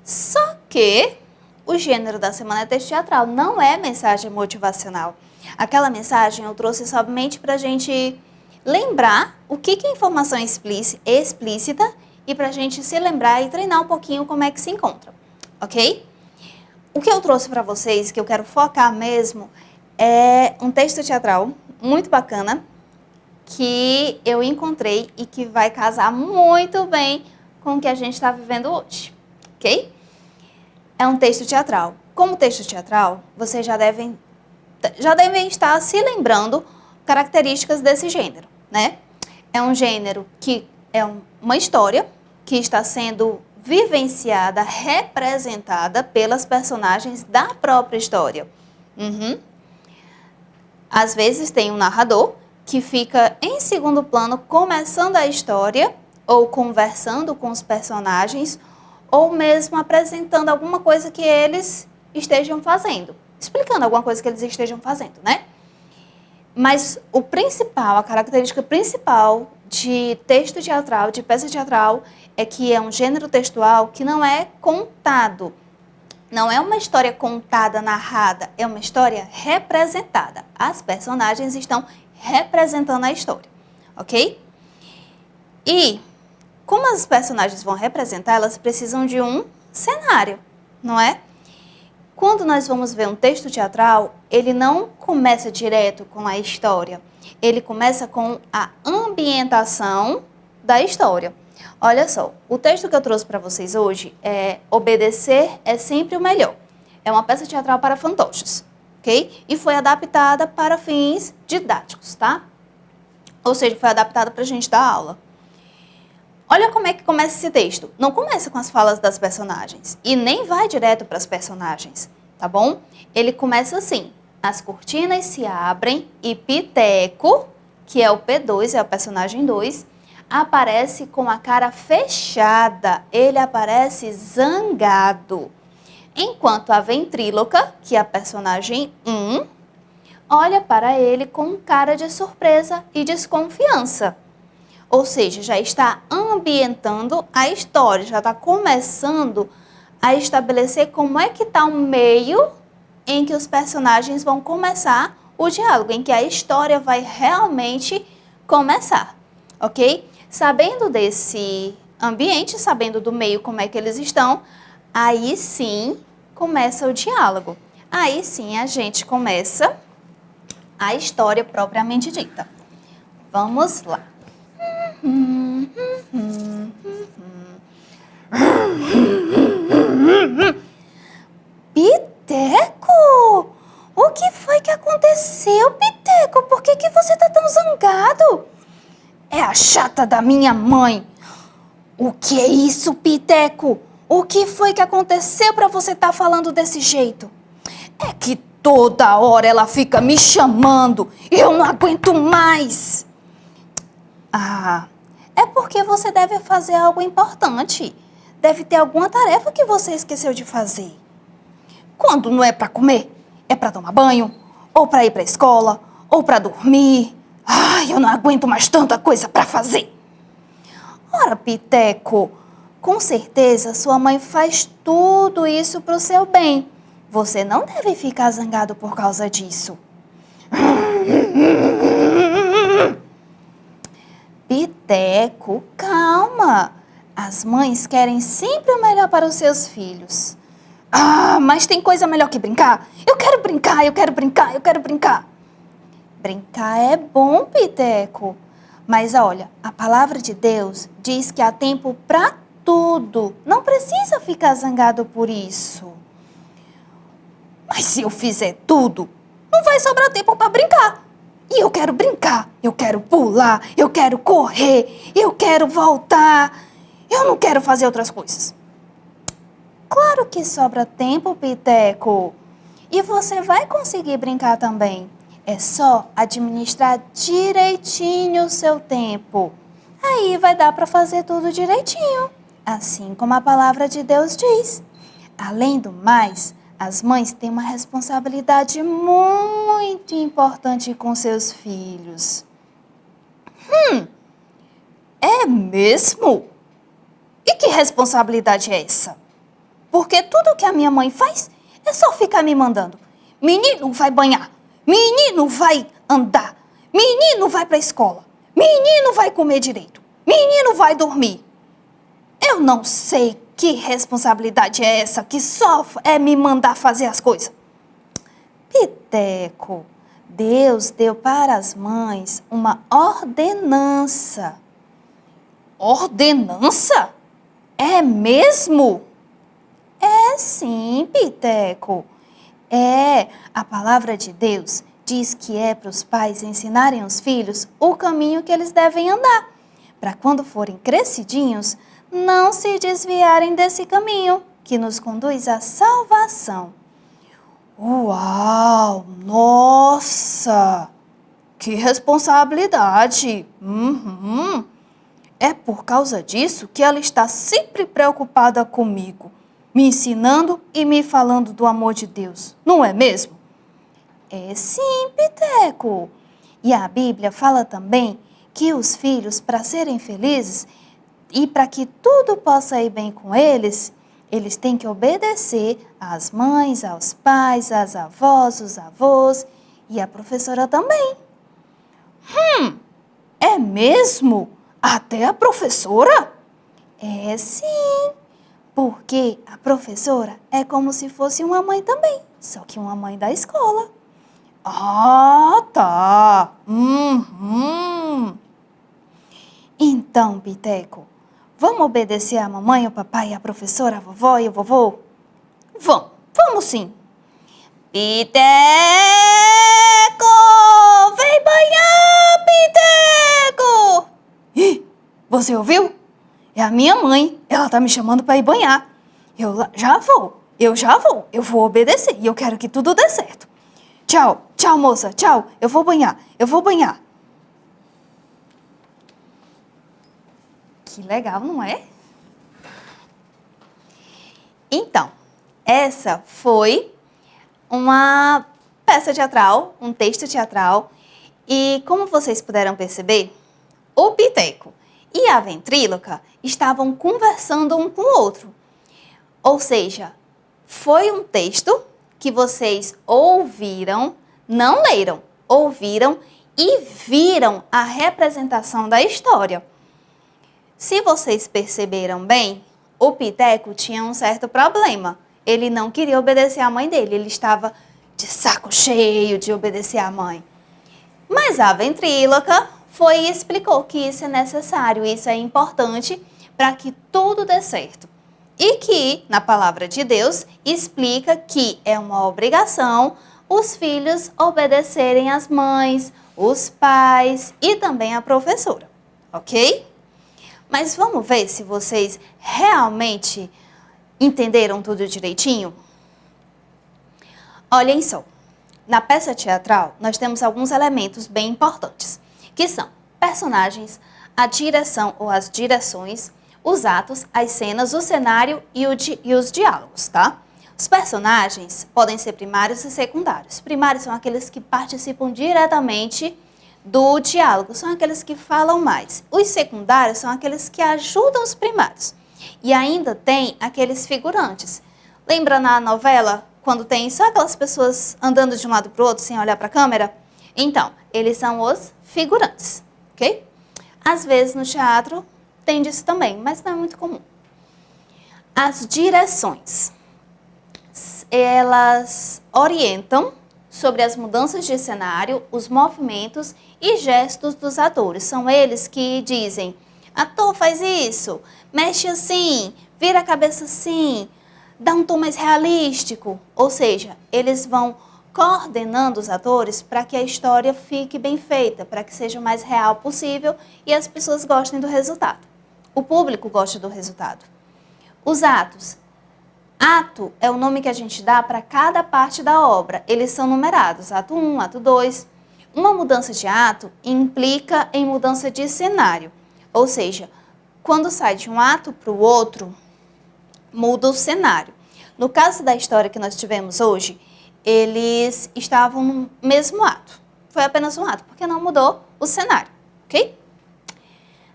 Só que o gênero da semana é texto teatral, não é mensagem motivacional. Aquela mensagem eu trouxe somente para a gente lembrar o que é informação explícita e para a gente se lembrar e treinar um pouquinho como é que se encontra, ok? O que eu trouxe para vocês, que eu quero focar mesmo, é um texto teatral muito bacana que eu encontrei e que vai casar muito bem com o que a gente está vivendo hoje, ok? É um texto teatral. Como texto teatral, vocês já devem estar se lembrando características desse gênero, né? É um gênero que é uma história que está sendo vivenciada, representada pelas personagens da própria história. Às vezes tem um narrador que fica em segundo plano começando a história ou conversando com os personagens ou mesmo apresentando alguma coisa que eles estejam fazendo, explicando alguma coisa que eles estejam fazendo, né? Mas o principal, a característica principal de texto teatral, de peça teatral, é que é um gênero textual que não é contado. Não é uma história contada, narrada, é uma história representada. As personagens estão representando a história, ok? E como as personagens vão representar, elas precisam de um cenário, não é? Quando nós vamos ver um texto teatral, ele não começa direto com a história. Ele começa com a ambientação da história. Olha só, o texto que eu trouxe para vocês hoje é Obedecer é Sempre o Melhor. É uma peça teatral para fantoches, ok? E foi adaptada para fins didáticos, tá? Ou seja, foi adaptada para a gente dar aula. Olha como é que começa esse texto. Não começa com as falas das personagens e nem vai direto para as personagens, tá bom? Ele começa assim: as cortinas se abrem e Piteco, que é o P2, é o personagem 2, aparece com a cara fechada. Ele aparece zangado. Enquanto a ventríloca, que é a personagem 1, olha para ele com cara de surpresa e desconfiança. Ou seja, já está ambientando a história, já está começando a estabelecer como é que está o meio em que os personagens vão começar o diálogo, em que a história vai realmente começar, ok? Sabendo desse ambiente, sabendo do meio como é que eles estão, aí sim começa o diálogo. Aí sim a gente começa a história propriamente dita. Vamos lá. Piteco? O que foi que aconteceu, Piteco? Por que você tá tão zangado? É a chata da minha mãe. O que é isso, Piteco? O que foi que aconteceu para você estar falando desse jeito? É que toda hora ela fica me chamando e eu não aguento mais. Ah, é porque você deve fazer algo importante. Deve ter alguma tarefa que você esqueceu de fazer. Quando não é para comer, é para tomar banho, ou para ir para a escola, ou para dormir. Ai, eu não aguento mais tanta coisa para fazer. Ora, Piteco, com certeza sua mãe faz tudo isso para o seu bem. Você não deve ficar zangado por causa disso. Piteco, calma. As mães querem sempre o melhor para os seus filhos. Ah, mas tem coisa melhor que brincar? Eu quero brincar, eu quero brincar, eu quero brincar. Brincar é bom, Piteco. Mas olha, a palavra de Deus diz que há tempo para tudo. Não precisa ficar zangado por isso. Mas se eu fizer tudo, não vai sobrar tempo para brincar. E eu quero brincar, eu quero pular, eu quero correr, eu quero voltar. Eu não quero fazer outras coisas. Claro que sobra tempo, Piteco. E você vai conseguir brincar também. É só administrar direitinho o seu tempo. Aí vai dar para fazer tudo direitinho, assim como a palavra de Deus diz. Além do mais, as mães têm uma responsabilidade muito importante com seus filhos. É mesmo? E que responsabilidade é essa? Porque tudo que a minha mãe faz é só ficar me mandando. Menino vai banhar, menino vai andar, menino vai para a escola, menino vai comer direito, menino vai dormir. Eu não sei que responsabilidade é essa que só é me mandar fazer as coisas. Piteco, Deus deu para as mães uma ordenança. Ordenança? É mesmo? É sim, Piteco. A palavra de Deus diz que é para os pais ensinarem os filhos o caminho que eles devem andar, para quando forem crescidinhos, não se desviarem desse caminho que nos conduz à salvação. Uau! Nossa! Que responsabilidade! É por causa disso que ela está sempre preocupada comigo, me ensinando e me falando do amor de Deus, não é mesmo? É sim, Piteco. E a Bíblia fala também que os filhos, para serem felizes e para que tudo possa ir bem com eles, eles têm que obedecer às mães, aos pais, às avós, os avós e à professora também. É mesmo? Até a professora? É sim, porque a professora é como se fosse uma mãe também, só que uma mãe da escola. Ah, tá. Então, Piteco, vamos obedecer a mamãe, o papai, a professora, a vovó e o vovô? Vamos sim. Piteco! Vem banhar, Piteco! Ih, você ouviu? É a minha mãe, ela tá me chamando para ir banhar. Eu vou obedecer e eu quero que tudo dê certo. Tchau, moça, tchau, eu vou banhar. Que legal, não é? Então, essa foi uma peça teatral, um texto teatral. E como vocês puderam perceber, o Piteco e a ventríloca estavam conversando um com o outro. Ou seja, foi um texto que vocês ouviram, não leram, ouviram e viram a representação da história. Se vocês perceberam bem, o Piteco tinha um certo problema. Ele não queria obedecer à mãe dele, ele estava de saco cheio de obedecer à mãe. Mas a ventríloca foi e explicou que isso é necessário, isso é importante para que tudo dê certo. E que, na palavra de Deus, explica que é uma obrigação os filhos obedecerem às mães, os pais e também a professora, ok? Mas vamos ver se vocês realmente entenderam tudo direitinho? Olhem só, na peça teatral nós temos alguns elementos bem importantes, que são personagens, a direção ou as direções, os atos, as cenas, o cenário e os diálogos, tá? Os personagens podem ser primários e secundários. Primários são aqueles que participam diretamente do diálogo, são aqueles que falam mais. Os secundários são aqueles que ajudam os primários. E ainda tem aqueles figurantes. Lembra na novela, quando tem só aquelas pessoas andando de um lado para o outro sem olhar para a câmera? Então, eles são os figurantes, ok? Às vezes no teatro tem disso também, mas não é muito comum. As direções, elas orientam sobre as mudanças de cenário, os movimentos e gestos dos atores. São eles que dizem, ator faz isso, mexe assim, vira a cabeça assim, dá um tom mais realístico. Ou seja, eles vão coordenando os atores para que a história fique bem feita, para que seja o mais real possível e as pessoas gostem do resultado. O público gosta do resultado. Os atos. Ato é o nome que a gente dá para cada parte da obra. Eles são numerados, ato 1, ato 2. Uma mudança de ato implica em mudança de cenário. Ou seja, quando sai de um ato para o outro, muda o cenário. No caso da história que nós tivemos hoje, eles estavam no mesmo ato. Foi apenas um ato, porque não mudou o cenário, ok?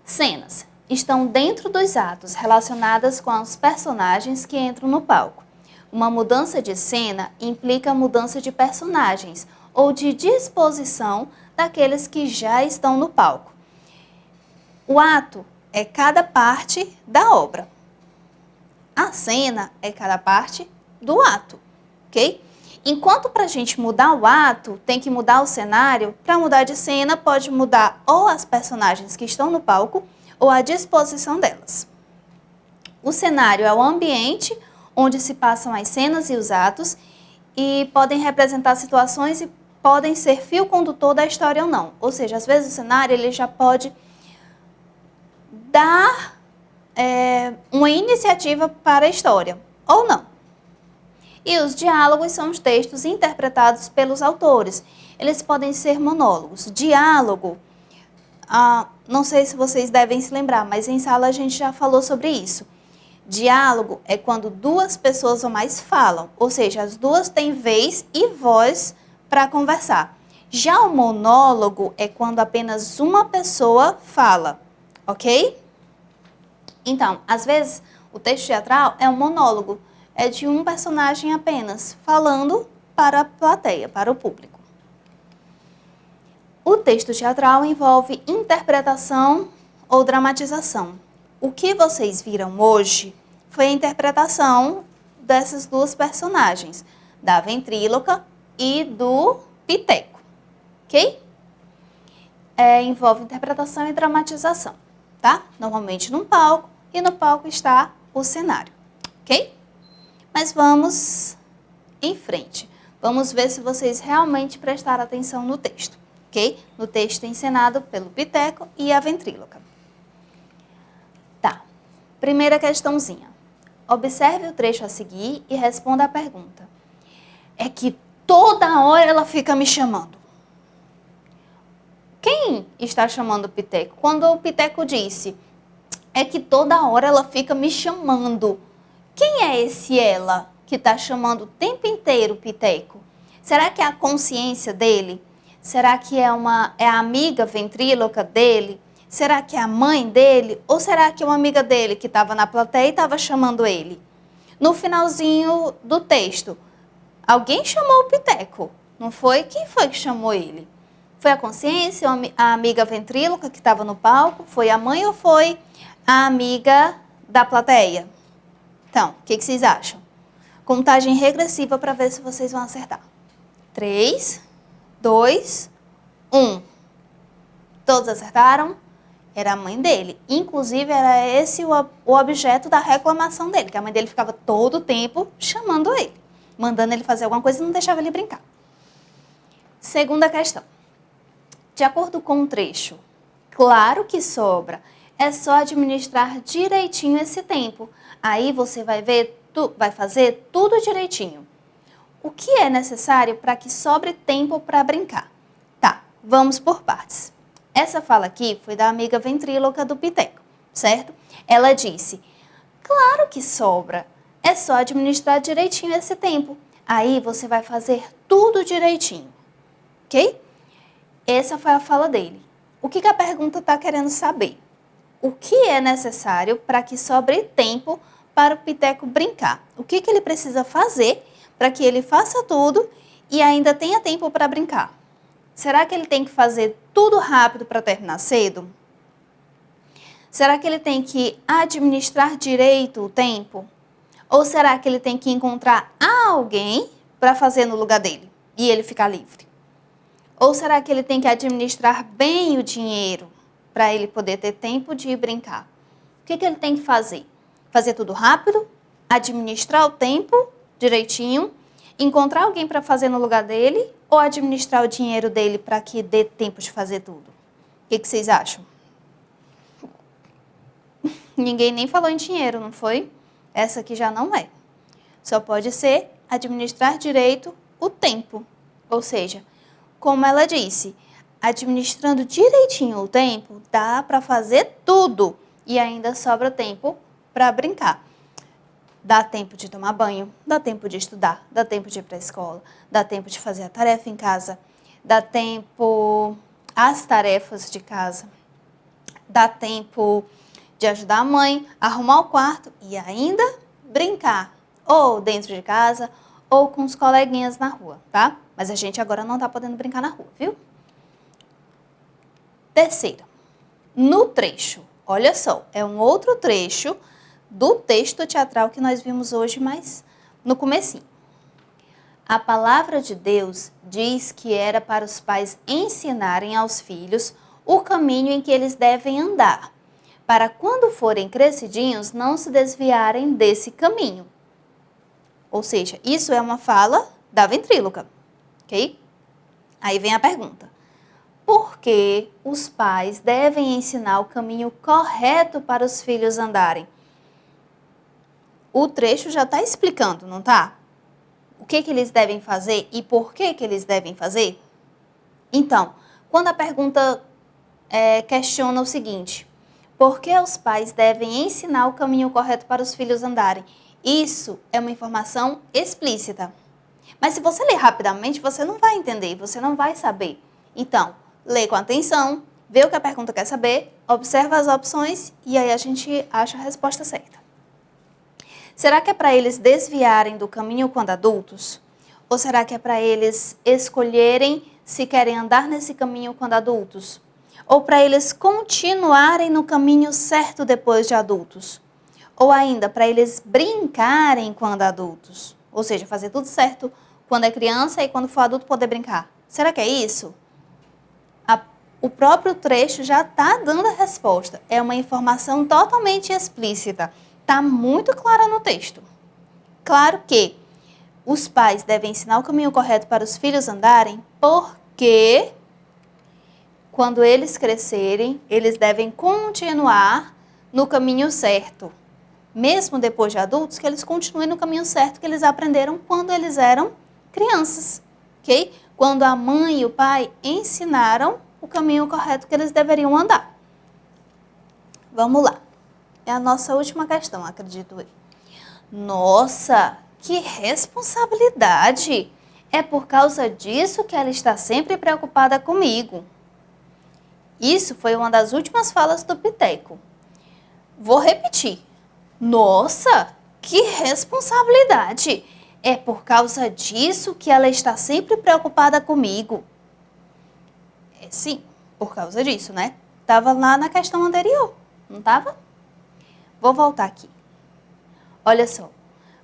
Cenas. Estão dentro dos atos relacionadas com os personagens que entram no palco. Uma mudança de cena implica mudança de personagens ou de disposição daqueles que já estão no palco. O ato é cada parte da obra. A cena é cada parte do ato, ok? Enquanto para a gente mudar o ato, tem que mudar o cenário, para mudar de cena pode mudar ou as personagens que estão no palco, ou a disposição delas. O cenário é o ambiente onde se passam as cenas e os atos e podem representar situações e podem ser fio condutor da história ou não. Ou seja, às vezes o cenário ele já pode dar uma iniciativa para a história, ou não. E os diálogos são os textos interpretados pelos autores. Eles podem ser monólogos. Diálogo, não sei se vocês devem se lembrar, mas em sala a gente já falou sobre isso. Diálogo é quando duas pessoas ou mais falam, ou seja, as duas têm vez e voz para conversar. Já o monólogo é quando apenas uma pessoa fala, ok? Então, às vezes, o texto teatral é um monólogo, é de um personagem apenas, falando para a plateia, para o público. O texto teatral envolve interpretação ou dramatização. O que vocês viram hoje foi a interpretação dessas duas personagens, da ventríloca e do Piteco, ok? Envolve interpretação e dramatização, tá? Normalmente num palco, e no palco está o cenário, ok? Mas vamos em frente. Vamos ver se vocês realmente prestaram atenção no texto. Okay? No texto encenado pelo Piteco e a ventríloca. Tá. Primeira questãozinha. Observe o trecho a seguir e responda a pergunta. É que toda hora ela fica me chamando. Quem está chamando o Piteco? Quando o Piteco disse, é que toda hora ela fica me chamando. Quem é esse ela que está chamando o tempo inteiro o Piteco? Será que é a consciência dele? Será que é a amiga ventríloca dele? Será que é a mãe dele? Ou será que é uma amiga dele que estava na plateia e estava chamando ele? No finalzinho do texto, alguém chamou o Piteco, não foi? Quem foi que chamou ele? Foi a consciência, a amiga ventríloca que estava no palco? Foi a mãe ou foi a amiga da plateia? Então, o que vocês acham? Contagem regressiva para ver se vocês vão acertar. 3, 2, 1. Todos acertaram? Era a mãe dele. Inclusive, era esse o objeto da reclamação dele, que a mãe dele ficava todo o tempo chamando ele, mandando ele fazer alguma coisa e não deixava ele brincar. Segunda questão. De acordo com o trecho, claro que sobra. É só administrar direitinho esse tempo. Aí você vai fazer tudo direitinho. O que é necessário para que sobre tempo para brincar? Tá, vamos por partes. Essa fala aqui foi da amiga ventríloca do Piteco, certo? Ela disse, claro que sobra, é só administrar direitinho esse tempo. Aí você vai fazer tudo direitinho, ok? Essa foi a fala dele. O que a pergunta está querendo saber? O que é necessário para que sobre tempo para o Piteco brincar? O que ele precisa fazer para que ele faça tudo e ainda tenha tempo para brincar? Será que ele tem que fazer tudo rápido para terminar cedo? Será que ele tem que administrar direito o tempo? Ou será que ele tem que encontrar alguém para fazer no lugar dele? e ele ficar livre? Ou será que ele tem que administrar bem o dinheiro para ele poder ter tempo de ir brincar? O que ele tem que fazer? Fazer tudo rápido, administrar o tempo direitinho, encontrar alguém para fazer no lugar dele ou administrar o dinheiro dele para que dê tempo de fazer tudo? O que vocês acham? Ninguém nem falou em dinheiro, não foi? Essa aqui já não é. Só pode ser administrar direito o tempo. Ou seja, como ela disse, administrando direitinho o tempo, dá para fazer tudo e ainda sobra tempo para brincar. Dá tempo de tomar banho, dá tempo de estudar, dá tempo de ir para a escola, dá tempo de fazer a tarefa em casa, dá tempo as tarefas de casa, dá tempo de ajudar a mãe, arrumar o quarto e ainda brincar, ou dentro de casa, ou com os coleguinhas na rua, tá? Mas a gente agora não tá podendo brincar na rua, viu? Terceira, no trecho, olha só, é um outro trecho do texto teatral que nós vimos hoje, mas no comecinho. A palavra de Deus diz que era para os pais ensinarem aos filhos o caminho em que eles devem andar, para quando forem crescidinhos não se desviarem desse caminho. Ou seja, isso é uma fala da ventríloca, ok? Aí vem a pergunta. Por que os pais devem ensinar o caminho correto para os filhos andarem? O trecho já está explicando, não está? O que eles devem fazer e por que eles devem fazer? Então, quando a pergunta questiona o seguinte, por que os pais devem ensinar o caminho correto para os filhos andarem? Isso é uma informação explícita. Mas se você ler rapidamente, você não vai entender, você não vai saber. Então, lê com atenção, vê o que a pergunta quer saber, observa as opções e aí a gente acha a resposta certa. Será que é para eles desviarem do caminho quando adultos? Ou será que é para eles escolherem se querem andar nesse caminho quando adultos? Ou para eles continuarem no caminho certo depois de adultos? Ou ainda, para eles brincarem quando adultos? Ou seja, fazer tudo certo quando é criança e quando for adulto poder brincar. Será que é isso? O próprio trecho já está dando a resposta. É uma informação totalmente explícita. Está muito clara no texto. Claro que os pais devem ensinar o caminho correto para os filhos andarem, porque quando eles crescerem, eles devem continuar no caminho certo. Mesmo depois de adultos, que eles continuem no caminho certo que eles aprenderam quando eles eram crianças, ok? Quando a mãe e o pai ensinaram o caminho correto que eles deveriam andar. Vamos lá. É a nossa última questão, acredito eu. Nossa, que responsabilidade! É por causa disso que ela está sempre preocupada comigo. Isso foi uma das últimas falas do Piteco. Vou repetir. Nossa, que responsabilidade! É por causa disso que ela está sempre preocupada comigo. É sim, por causa disso, né? Estava lá na questão anterior, não estava? Vou voltar aqui. Olha só.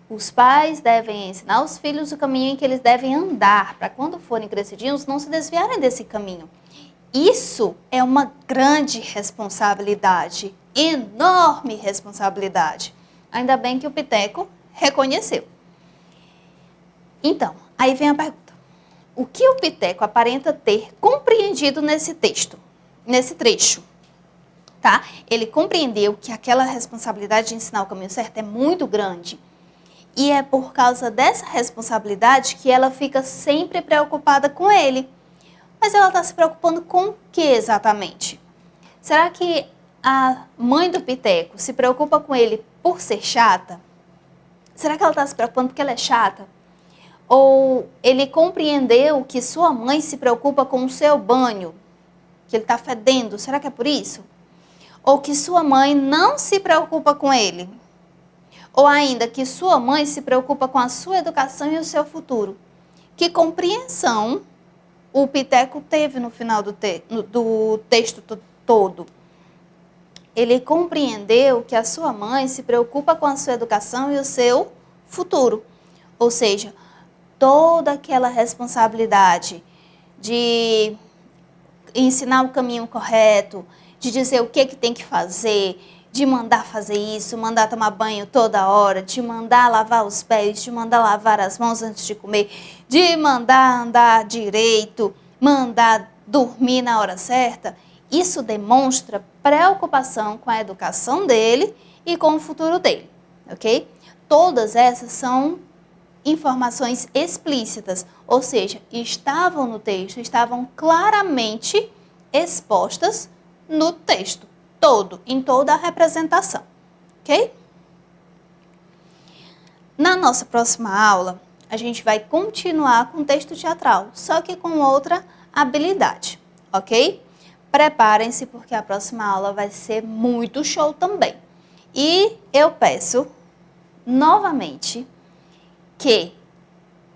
Os pais devem ensinar aos filhos o caminho em que eles devem andar, para quando forem crescidinhos não se desviarem desse caminho. Isso é uma grande responsabilidade, enorme responsabilidade. Ainda bem que o Piteco reconheceu. Então, aí vem a pergunta. O que o Piteco aparenta ter compreendido nesse texto, nesse trecho? Tá? Ele compreendeu que aquela responsabilidade de ensinar o caminho certo é muito grande. E é por causa dessa responsabilidade que ela fica sempre preocupada com ele. Mas ela está se preocupando com o que exatamente? Será que a mãe do Piteco se preocupa com ele por ser chata? Será que ela está se preocupando porque ela é chata? Ou ele compreendeu que sua mãe se preocupa com o seu banho, que ele está fedendo? Será que é por isso? Ou que sua mãe não se preocupa com ele? Ou ainda que sua mãe se preocupa com a sua educação e o seu futuro? Que compreensão o Piteco teve no final do texto todo? Ele compreendeu que a sua mãe se preocupa com a sua educação e o seu futuro. Ou seja, toda aquela responsabilidade de ensinar o caminho correto, de dizer o que tem que fazer, de mandar fazer isso, mandar tomar banho toda hora, de mandar lavar os pés, de mandar lavar as mãos antes de comer, de mandar andar direito, mandar dormir na hora certa, isso demonstra preocupação com a educação dele e com o futuro dele, ok? Todas essas são informações explícitas, ou seja, estavam no texto, estavam claramente expostas no texto todo, em toda a representação, ok? Na nossa próxima aula, a gente vai continuar com o texto teatral, só que com outra habilidade, ok? Preparem-se porque a próxima aula vai ser muito show também. E eu peço novamente que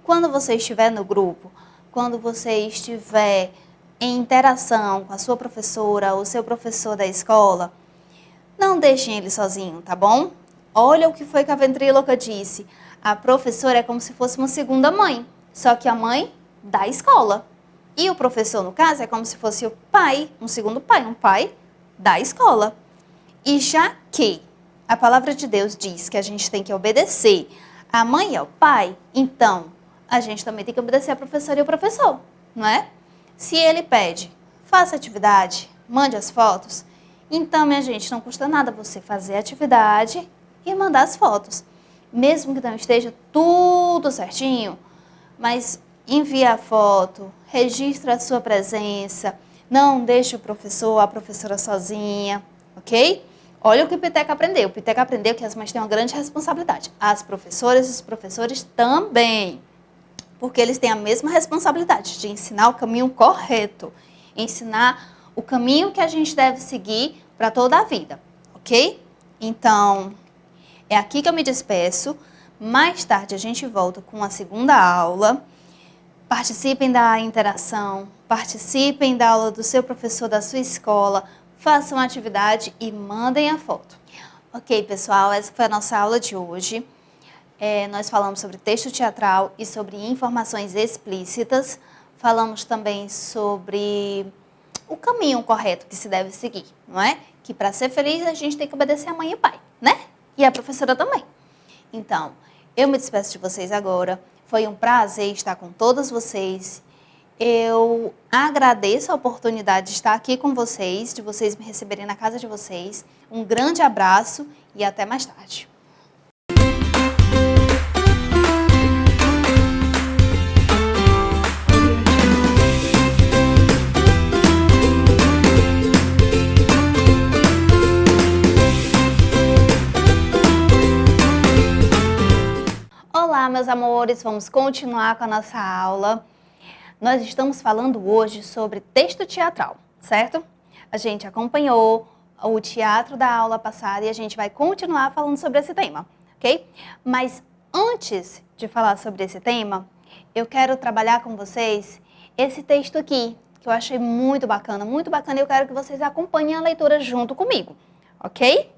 quando você estiver no grupo, quando você estiver em interação com a sua professora ou seu professor da escola, não deixem ele sozinho, tá bom? Olha o que foi que a ventríloca disse. A professora é como se fosse uma segunda mãe, só que a mãe da escola. E o professor, no caso, é como se fosse o pai, um segundo pai, um pai da escola. E já que a palavra de Deus diz que a gente tem que obedecer a mãe e ao pai, então a gente também tem que obedecer a professora e o professor, não é? Se ele pede, faça atividade, mande as fotos, então, minha gente, não custa nada você fazer a atividade e mandar as fotos. Mesmo que não esteja tudo certinho, mas envia a foto, registra a sua presença, não deixe o professor ou a professora sozinha, ok? Olha o que o Piteca aprendeu. O Piteca aprendeu que as mães têm uma grande responsabilidade. As professoras e os professores também. Porque eles têm a mesma responsabilidade de ensinar o caminho correto. Ensinar o caminho que a gente deve seguir para toda a vida, ok? Então, é aqui que eu me despeço. Mais tarde a gente volta com a segunda aula. Participem da interação, participem da aula do seu professor da sua escola, façam a atividade e mandem a foto. Ok, pessoal, essa foi a nossa aula de hoje. Nós falamos sobre texto teatral e sobre informações explícitas. Falamos também sobre o caminho correto que se deve seguir, não é? Que para ser feliz a gente tem que obedecer a mãe e o pai, né? E a professora também. Então, eu me despeço de vocês agora. Foi um prazer estar com todos vocês. Eu agradeço a oportunidade de estar aqui com vocês, de vocês me receberem na casa de vocês. Um grande abraço e até mais tarde. Olá, meus amores, vamos continuar com a nossa aula. Nós estamos falando hoje sobre texto teatral, certo? A gente acompanhou o teatro da aula passada e a gente vai continuar falando sobre esse tema, ok? Mas antes de falar sobre esse tema, eu quero trabalhar com vocês esse texto aqui, que eu achei muito bacana e eu quero que vocês acompanhem a leitura junto comigo, ok?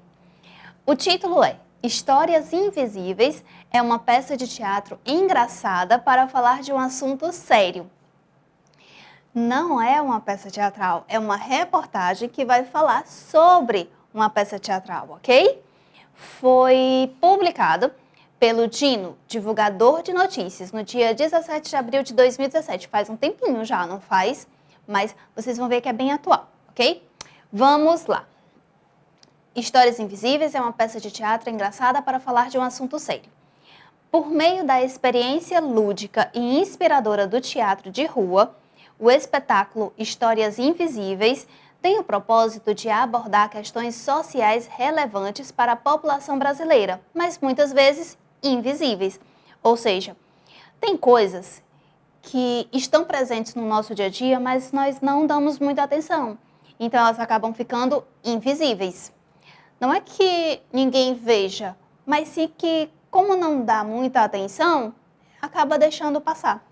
O título é Histórias Invisíveis, é uma peça de teatro engraçada para falar de um assunto sério. Não é uma peça teatral, é uma reportagem que vai falar sobre uma peça teatral, ok? Foi publicado pelo Dino, divulgador de notícias, no dia 17 de abril de 2017. Faz um tempinho já, não faz? Mas vocês vão ver que é bem atual, ok? Vamos lá. Histórias Invisíveis é uma peça de teatro engraçada para falar de um assunto sério. Por meio da experiência lúdica e inspiradora do teatro de rua, o espetáculo Histórias Invisíveis tem o propósito de abordar questões sociais relevantes para a população brasileira, mas muitas vezes invisíveis. Ou seja, tem coisas que estão presentes no nosso dia a dia, mas nós não damos muita atenção. Então elas acabam ficando invisíveis. Não é que ninguém veja, mas sim que, como não dá muita atenção, acaba deixando passar.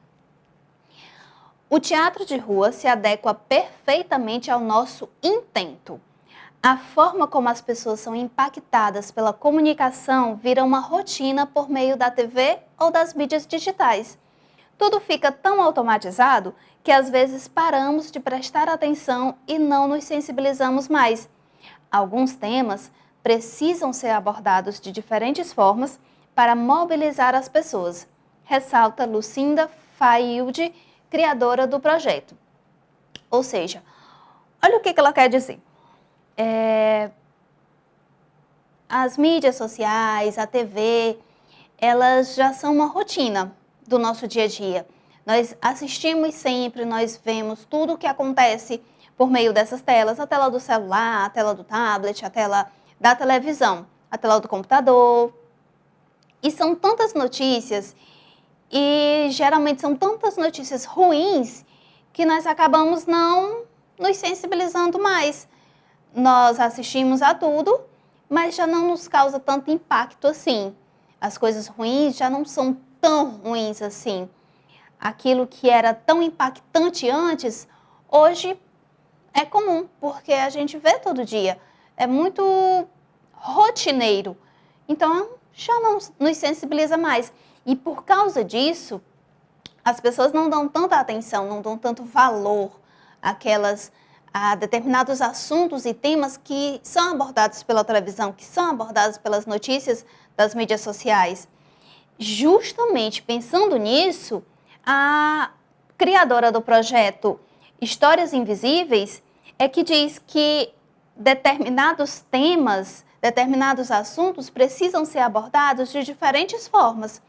O teatro de rua se adequa perfeitamente ao nosso intento. A forma como as pessoas são impactadas pela comunicação vira uma rotina por meio da TV ou das mídias digitais. Tudo fica tão automatizado que às vezes paramos de prestar atenção e não nos sensibilizamos mais. Alguns temas precisam ser abordados de diferentes formas para mobilizar as pessoas, ressalta Lucinda Failde, criadora do projeto. Ou seja, olha o que ela quer dizer. As mídias sociais, a TV, elas já são uma rotina do nosso dia a dia. Nós assistimos sempre, nós vemos tudo o que acontece por meio dessas telas, a tela do celular, a tela do tablet, a tela da televisão, a tela do computador. E são tantas notícias, e geralmente são tantas notícias ruins, que nós acabamos não nos sensibilizando mais. Nós assistimos a tudo, mas já não nos causa tanto impacto assim. As coisas ruins já não são tão ruins assim. Aquilo que era tão impactante antes, hoje é comum, porque a gente vê todo dia. É muito rotineiro. Então, já não nos sensibiliza mais. E por causa disso, as pessoas não dão tanta atenção, não dão tanto valor a determinados assuntos e temas que são abordados pela televisão, que são abordados pelas notícias das mídias sociais. Justamente pensando nisso, a criadora do projeto Histórias Invisíveis é que diz que determinados temas, determinados assuntos precisam ser abordados de diferentes formas.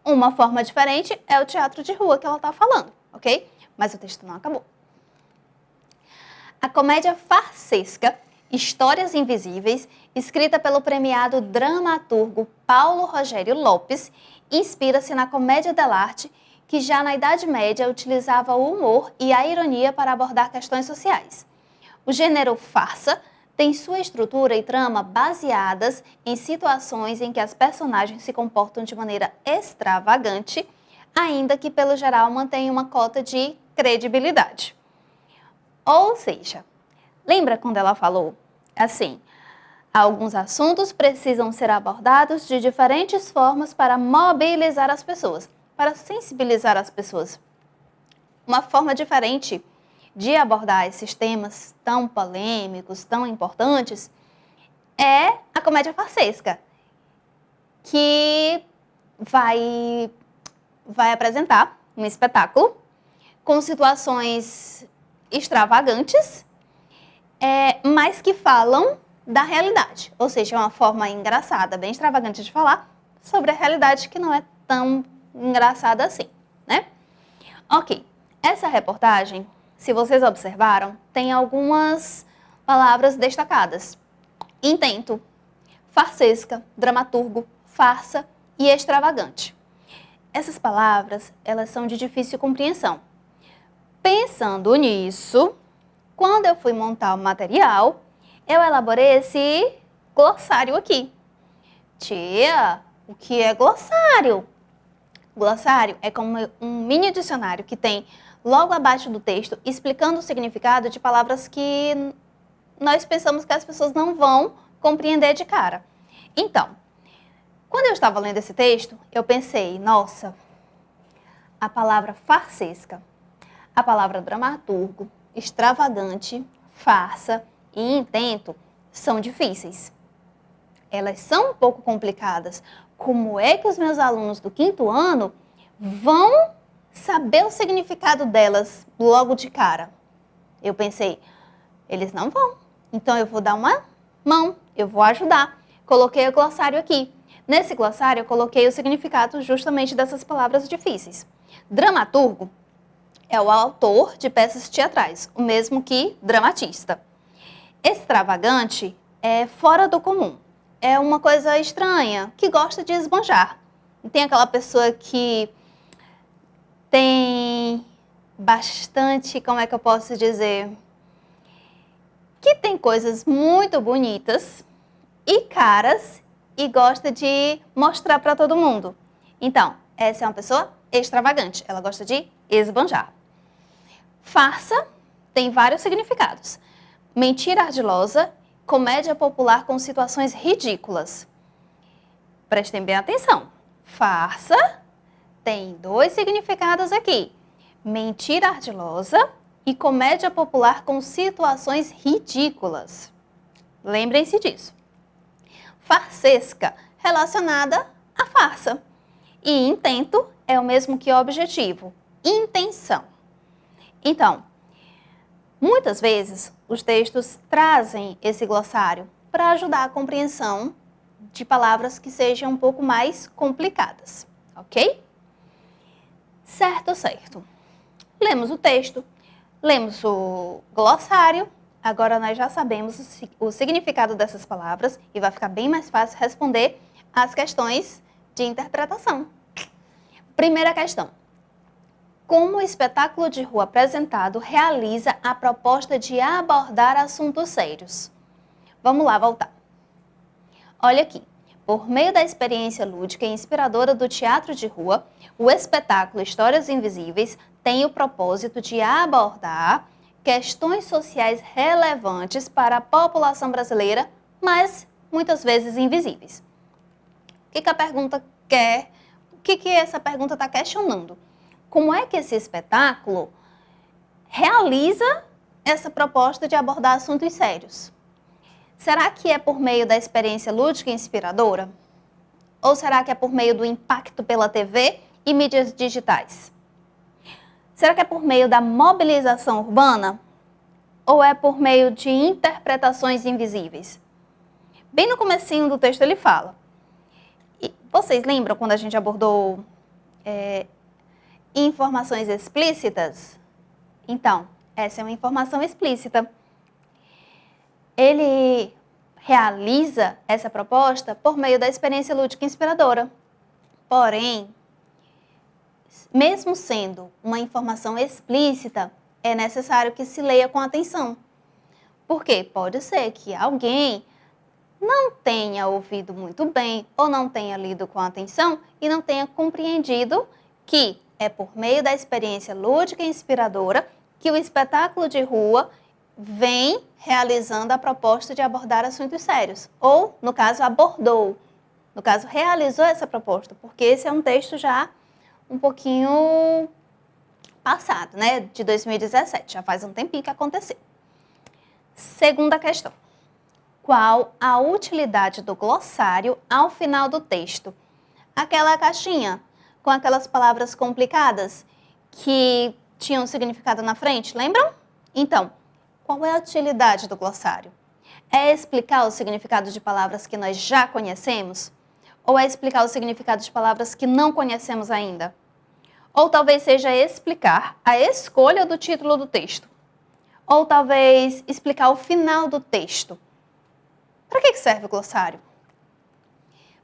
Uma forma diferente é o teatro de rua que ela está falando, ok? Mas o texto não acabou. A comédia farsesca Histórias Invisíveis, escrita pelo premiado dramaturgo Paulo Rogério Lopes, inspira-se na comédia dell'arte, que já na Idade Média utilizava o humor e a ironia para abordar questões sociais. O gênero farsa tem sua estrutura e trama baseadas em situações em que as personagens se comportam de maneira extravagante, ainda que, pelo geral, mantenham uma cota de credibilidade. Ou seja, lembra quando ela falou assim, alguns assuntos precisam ser abordados de diferentes formas para mobilizar as pessoas, para sensibilizar as pessoas. Uma forma diferente de abordar esses temas tão polêmicos, tão importantes, é a comédia farsesca, que vai apresentar um espetáculo com situações extravagantes, mas que falam da realidade. Ou seja, é uma forma engraçada, bem extravagante de falar sobre a realidade que não é tão engraçada assim, né? Ok, essa reportagem, se vocês observaram, tem algumas palavras destacadas. Intento, farsesca, dramaturgo, farsa e extravagante. Essas palavras, elas são de difícil compreensão. Pensando nisso, quando eu fui montar o material, eu elaborei esse glossário aqui. Tia, o que é glossário? Glossário é como um mini dicionário que tem logo abaixo do texto explicando o significado de palavras que nós pensamos que as pessoas não vão compreender de cara. Então, quando eu estava lendo esse texto, eu pensei, nossa, a palavra farsesca, a palavra dramaturgo, extravagante, farsa e intento são difíceis. Elas são um pouco complicadas. Como é que os meus alunos do 5º ano vão saber o significado delas logo de cara? Eu pensei, eles não vão. Então eu vou dar uma mão, eu vou ajudar. Coloquei o glossário aqui. Nesse glossário eu coloquei o significado justamente dessas palavras difíceis. Dramaturgo é o autor de peças teatrais, o mesmo que dramatista. Extravagante é fora do comum. É uma coisa estranha, que gosta de esbanjar. Tem aquela pessoa que tem bastante, como é que eu posso dizer? Que tem coisas muito bonitas e caras e gosta de mostrar para todo mundo. Então, essa é uma pessoa extravagante, ela gosta de esbanjar. Farsa tem vários significados. Mentira ardilosa, comédia popular com situações ridículas. Prestem bem atenção. Farsa tem dois significados aqui. Mentira ardilosa e comédia popular com situações ridículas. Lembrem-se disso. Farsesca, relacionada à farsa. E intento é o mesmo que objetivo, intenção. Então, muitas vezes os textos trazem esse glossário para ajudar a compreensão de palavras que sejam um pouco mais complicadas, ok? Certo. Lemos o texto, lemos o glossário, agora nós já sabemos o significado dessas palavras e vai ficar bem mais fácil responder as questões de interpretação. Primeira questão. Como o espetáculo de rua apresentado realiza a proposta de abordar assuntos sérios? Vamos lá, voltar. Olha aqui. Por meio da experiência lúdica e inspiradora do teatro de rua, o espetáculo Histórias Invisíveis tem o propósito de abordar questões sociais relevantes para a população brasileira, mas muitas vezes invisíveis. O que a pergunta quer? O que essa pergunta está questionando? Como é que esse espetáculo realiza essa proposta de abordar assuntos sérios? Será que é por meio da experiência lúdica e inspiradora? Ou será que é por meio do impacto pela TV e mídias digitais? Será que é por meio da mobilização urbana? Ou é por meio de interpretações invisíveis? Bem no comecinho do texto ele fala. E vocês lembram quando a gente abordou informações explícitas? Então, essa é uma informação explícita. Ele realiza essa proposta por meio da experiência lúdica inspiradora. Porém, mesmo sendo uma informação explícita, é necessário que se leia com atenção. Porque pode ser que alguém não tenha ouvido muito bem ou não tenha lido com atenção e não tenha compreendido que é por meio da experiência lúdica e inspiradora que o espetáculo de rua vem realizando a proposta de abordar assuntos sérios. Ou, no caso, abordou. No caso, realizou essa proposta, porque esse é um texto já um pouquinho passado, né? De 2017, já faz um tempinho que aconteceu. Segunda questão. Qual a utilidade do glossário ao final do texto? Aquela caixinha com aquelas palavras complicadas que tinham significado na frente, lembram? Então, qual é a utilidade do glossário? É explicar o significado de palavras que nós já conhecemos? Ou é explicar o significado de palavras que não conhecemos ainda? Ou talvez seja explicar a escolha do título do texto? Ou talvez explicar o final do texto? Para que serve o glossário?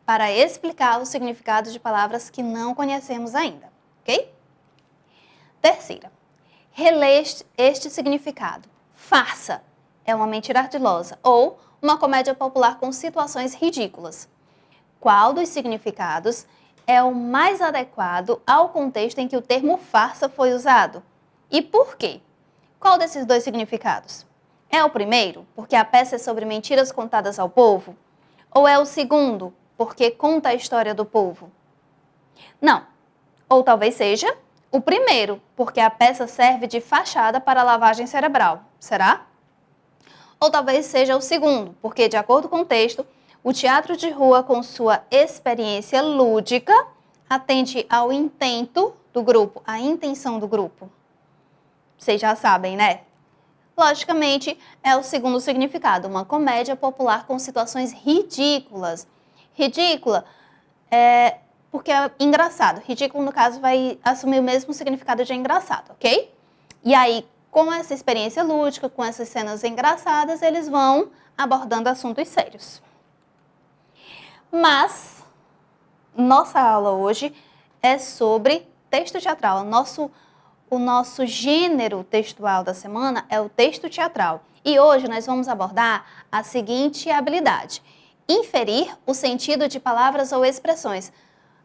Para explicar o significado de palavras que não conhecemos ainda, ok? Terceira, relê este significado. Farsa é uma mentira ardilosa ou uma comédia popular com situações ridículas. Qual dos significados é o mais adequado ao contexto em que o termo farsa foi usado? E por quê? Qual desses dois significados? É o primeiro, porque a peça é sobre mentiras contadas ao povo? Ou é o segundo, porque conta a história do povo? Não. Ou talvez seja o primeiro, porque a peça serve de fachada para a lavagem cerebral. Será? Ou talvez seja o segundo, porque, de acordo com o texto, o teatro de rua, com sua experiência lúdica, atende ao intento do grupo, à intenção do grupo. Vocês já sabem, né? Logicamente, é o segundo significado, uma comédia popular com situações ridículas. Ridícula é porque é engraçado. Ridículo, no caso, vai assumir o mesmo significado de engraçado, ok? E aí, com essa experiência lúdica, com essas cenas engraçadas, eles vão abordando assuntos sérios. Mas, nossa aula hoje é sobre texto teatral. O nosso gênero textual da semana é o texto teatral. E hoje nós vamos abordar a seguinte habilidade: inferir o sentido de palavras ou expressões.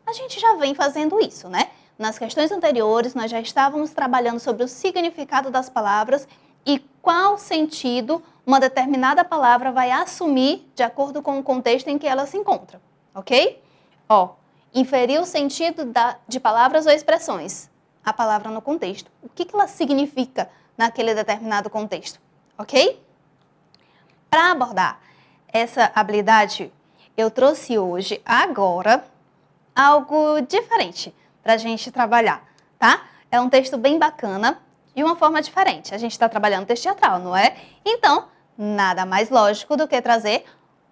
A gente já vem fazendo isso, né? Nas questões anteriores, nós já estávamos trabalhando sobre o significado das palavras e qual sentido uma determinada palavra vai assumir de acordo com o contexto em que ela se encontra, ok? Inferir o sentido de palavras ou expressões. A palavra no contexto. O que ela significa naquele determinado contexto, ok? Para abordar essa habilidade, eu trouxe hoje, agora, algo diferente para a gente trabalhar, tá? É um texto bem bacana, de uma forma diferente. A gente está trabalhando texto teatral, não é? Então, nada mais lógico do que trazer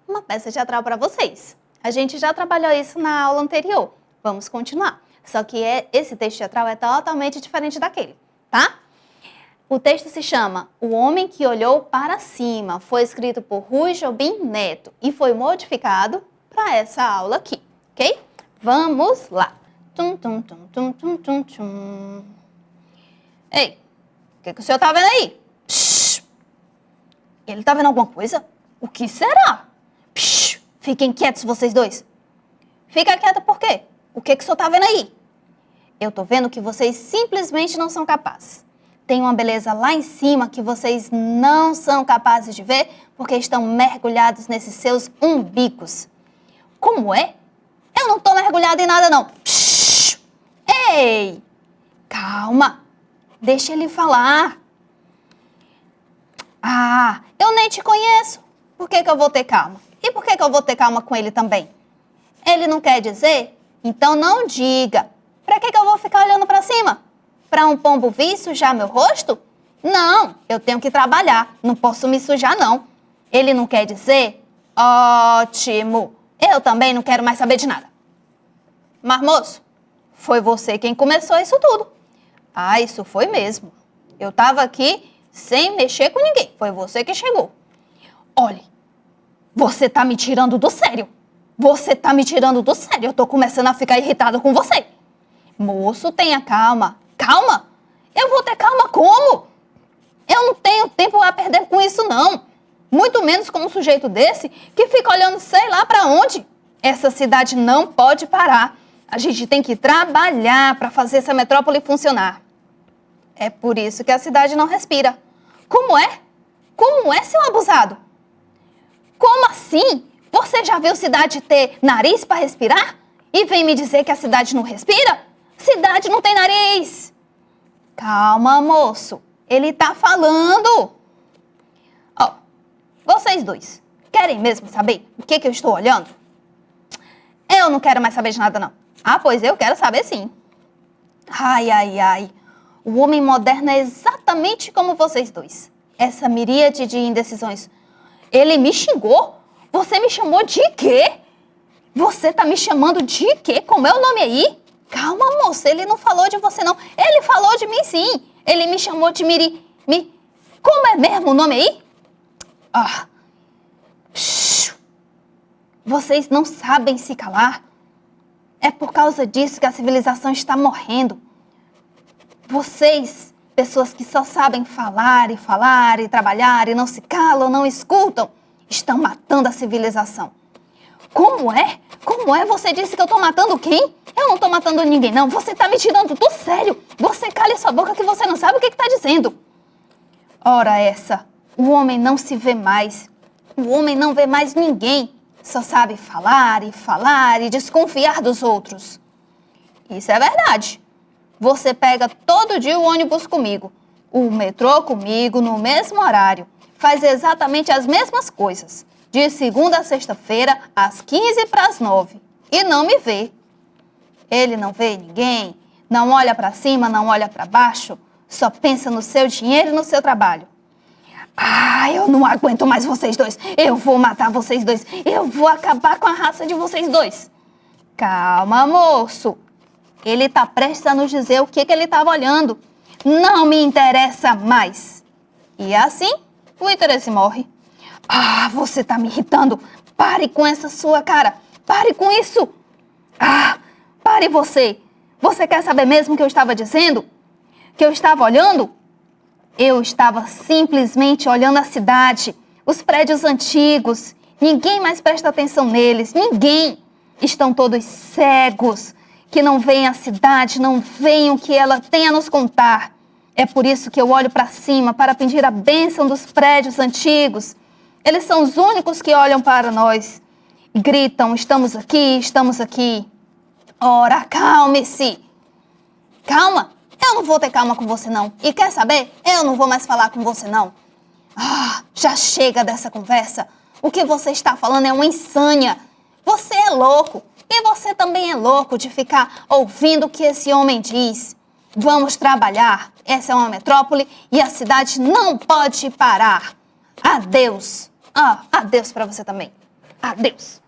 uma peça teatral para vocês. A gente já trabalhou isso na aula anterior. Vamos continuar. Só que esse texto teatral é totalmente diferente daquele, tá? O texto se chama O Homem que Olhou para Cima. Foi escrito por Rui Jobim Neto e foi modificado para essa aula aqui, ok? Vamos lá. Tum, tum, tum, tum, tum, tum, tum. Ei, o que o senhor tá vendo aí? Psh, ele tá vendo alguma coisa? O que será? Psh, fiquem quietos vocês dois. Fica quieta por quê? O que o senhor tá vendo aí? Eu tô vendo que vocês simplesmente não são capazes. Tem uma beleza lá em cima que vocês não são capazes de ver porque estão mergulhados nesses seus umbigos. Como é? Eu não tô mergulhada em nada, não. Psh, ei, calma. Deixa ele falar. Ah, eu nem te conheço. Por que eu vou ter calma? E por que eu vou ter calma com ele também? Ele não quer dizer? Então não diga. Pra que eu vou ficar olhando pra cima? Pra um pombo vir sujar meu rosto? Não, eu tenho que trabalhar. Não posso me sujar, não. Ele não quer dizer? Ótimo. Eu também não quero mais saber de nada. Mas, moço, foi você quem começou isso tudo. Ah, isso foi mesmo. Eu tava aqui sem mexer com ninguém. Foi você que chegou. Olhe, você tá me tirando do sério. Você tá me tirando do sério. Eu tô começando a ficar irritada com você. Moço, tenha calma. Calma? Eu vou ter calma como? Eu não tenho tempo a perder com isso, não. Muito menos com um sujeito desse que fica olhando sei lá pra onde. Essa cidade não pode parar. A gente tem que trabalhar para fazer essa metrópole funcionar. É por isso que a cidade não respira. Como é? Como é, seu abusado? Como assim? Você já viu cidade ter nariz para respirar? E vem me dizer que a cidade não respira? Cidade não tem nariz. Calma, moço. Ele tá falando. Ó, vocês dois, querem mesmo saber o que eu estou olhando? Eu não quero mais saber de nada, não. Ah, pois eu quero saber sim. Ai, ai, ai. O homem moderno é exatamente como vocês dois. Essa miríade de indecisões. Ele me xingou? Você me chamou de quê? Você tá me chamando de quê? Como é o nome aí? Calma, moça, ele não falou de você, não. Ele falou de mim, sim. Ele me chamou de Como é mesmo o nome aí? Ah. Psh. Vocês não sabem se calar. É por causa disso que a civilização está morrendo. Vocês, pessoas que só sabem falar e trabalhar e não se calam, não escutam, estão matando a civilização. Como é? Como é? Você disse que eu estou matando quem? Eu não estou matando ninguém, não. Você está me tirando do sério. Você cale sua boca que você não sabe o que está dizendo. Ora essa, o homem não se vê mais. O homem não vê mais ninguém. Só sabe falar e desconfiar dos outros. Isso é verdade. Você pega todo dia o ônibus comigo, o metrô comigo no mesmo horário. Faz exatamente as mesmas coisas. De segunda a sexta-feira, às 8:45. E não me vê. Ele não vê ninguém, não olha para cima, não olha para baixo, só pensa no seu dinheiro e no seu trabalho. Ah, eu não aguento mais vocês dois. Eu vou matar vocês dois. Eu vou acabar com a raça de vocês dois. Calma, moço. Ele tá prestes a nos dizer o que ele estava olhando. Não me interessa mais. E assim, o interesse morre. Ah, você tá me irritando. Pare com essa sua cara. Pare com isso. Ah, pare você. Você quer saber mesmo o que eu estava dizendo? Que eu estava olhando? Eu estava simplesmente olhando a cidade, os prédios antigos. Ninguém mais presta atenção neles. Ninguém. Estão todos cegos, que não veem a cidade, não veem o que ela tem a nos contar. É por isso que eu olho para cima para pedir a bênção dos prédios antigos. Eles são os únicos que olham para nós e gritam, estamos aqui, estamos aqui. Ora, calme-se. Calma. Eu não vou ter calma com você, não. E quer saber? Eu não vou mais falar com você, não. Ah, já chega dessa conversa. O que você está falando é uma insânia. Você é louco. E você também é louco de ficar ouvindo o que esse homem diz. Vamos trabalhar. Essa é uma metrópole e a cidade não pode parar. Adeus. Adeus para você também. Adeus.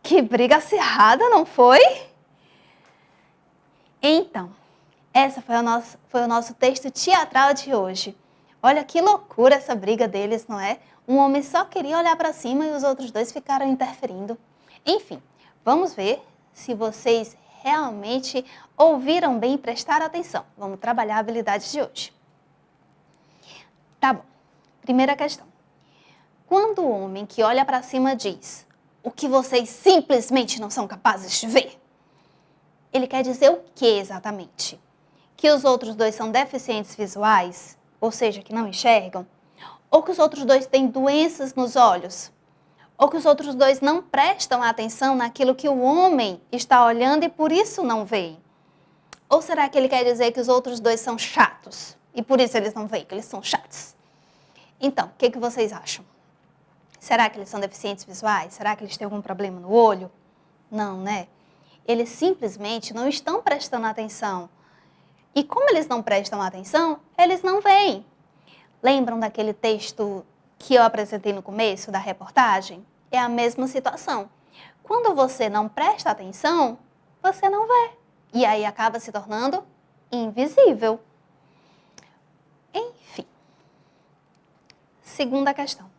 Que briga acirrada, não foi? Então, esse foi o nosso texto teatral de hoje. Olha que loucura essa briga deles, não é? Um homem só queria olhar para cima e os outros dois ficaram interferindo. Enfim, vamos ver se vocês realmente ouviram bem e prestaram atenção. Vamos trabalhar a habilidade de hoje. Tá bom. Primeira questão. Quando o homem que olha para cima diz o que vocês simplesmente não são capazes de ver, ele quer dizer o que exatamente? Que os outros dois são deficientes visuais, ou seja, que não enxergam? Ou que os outros dois têm doenças nos olhos? Ou que os outros dois não prestam atenção naquilo que o homem está olhando e por isso não veem? Ou será que ele quer dizer que os outros dois são chatos e por isso eles não veem, que eles são chatos? Então, o que vocês acham? Será que eles são deficientes visuais? Será que eles têm algum problema no olho? Não, né? Eles simplesmente não estão prestando atenção. E como eles não prestam atenção, eles não veem. Lembram daquele texto que eu apresentei no começo da reportagem? É a mesma situação. Quando você não presta atenção, você não vê. E aí acaba se tornando invisível. Enfim. Segunda questão.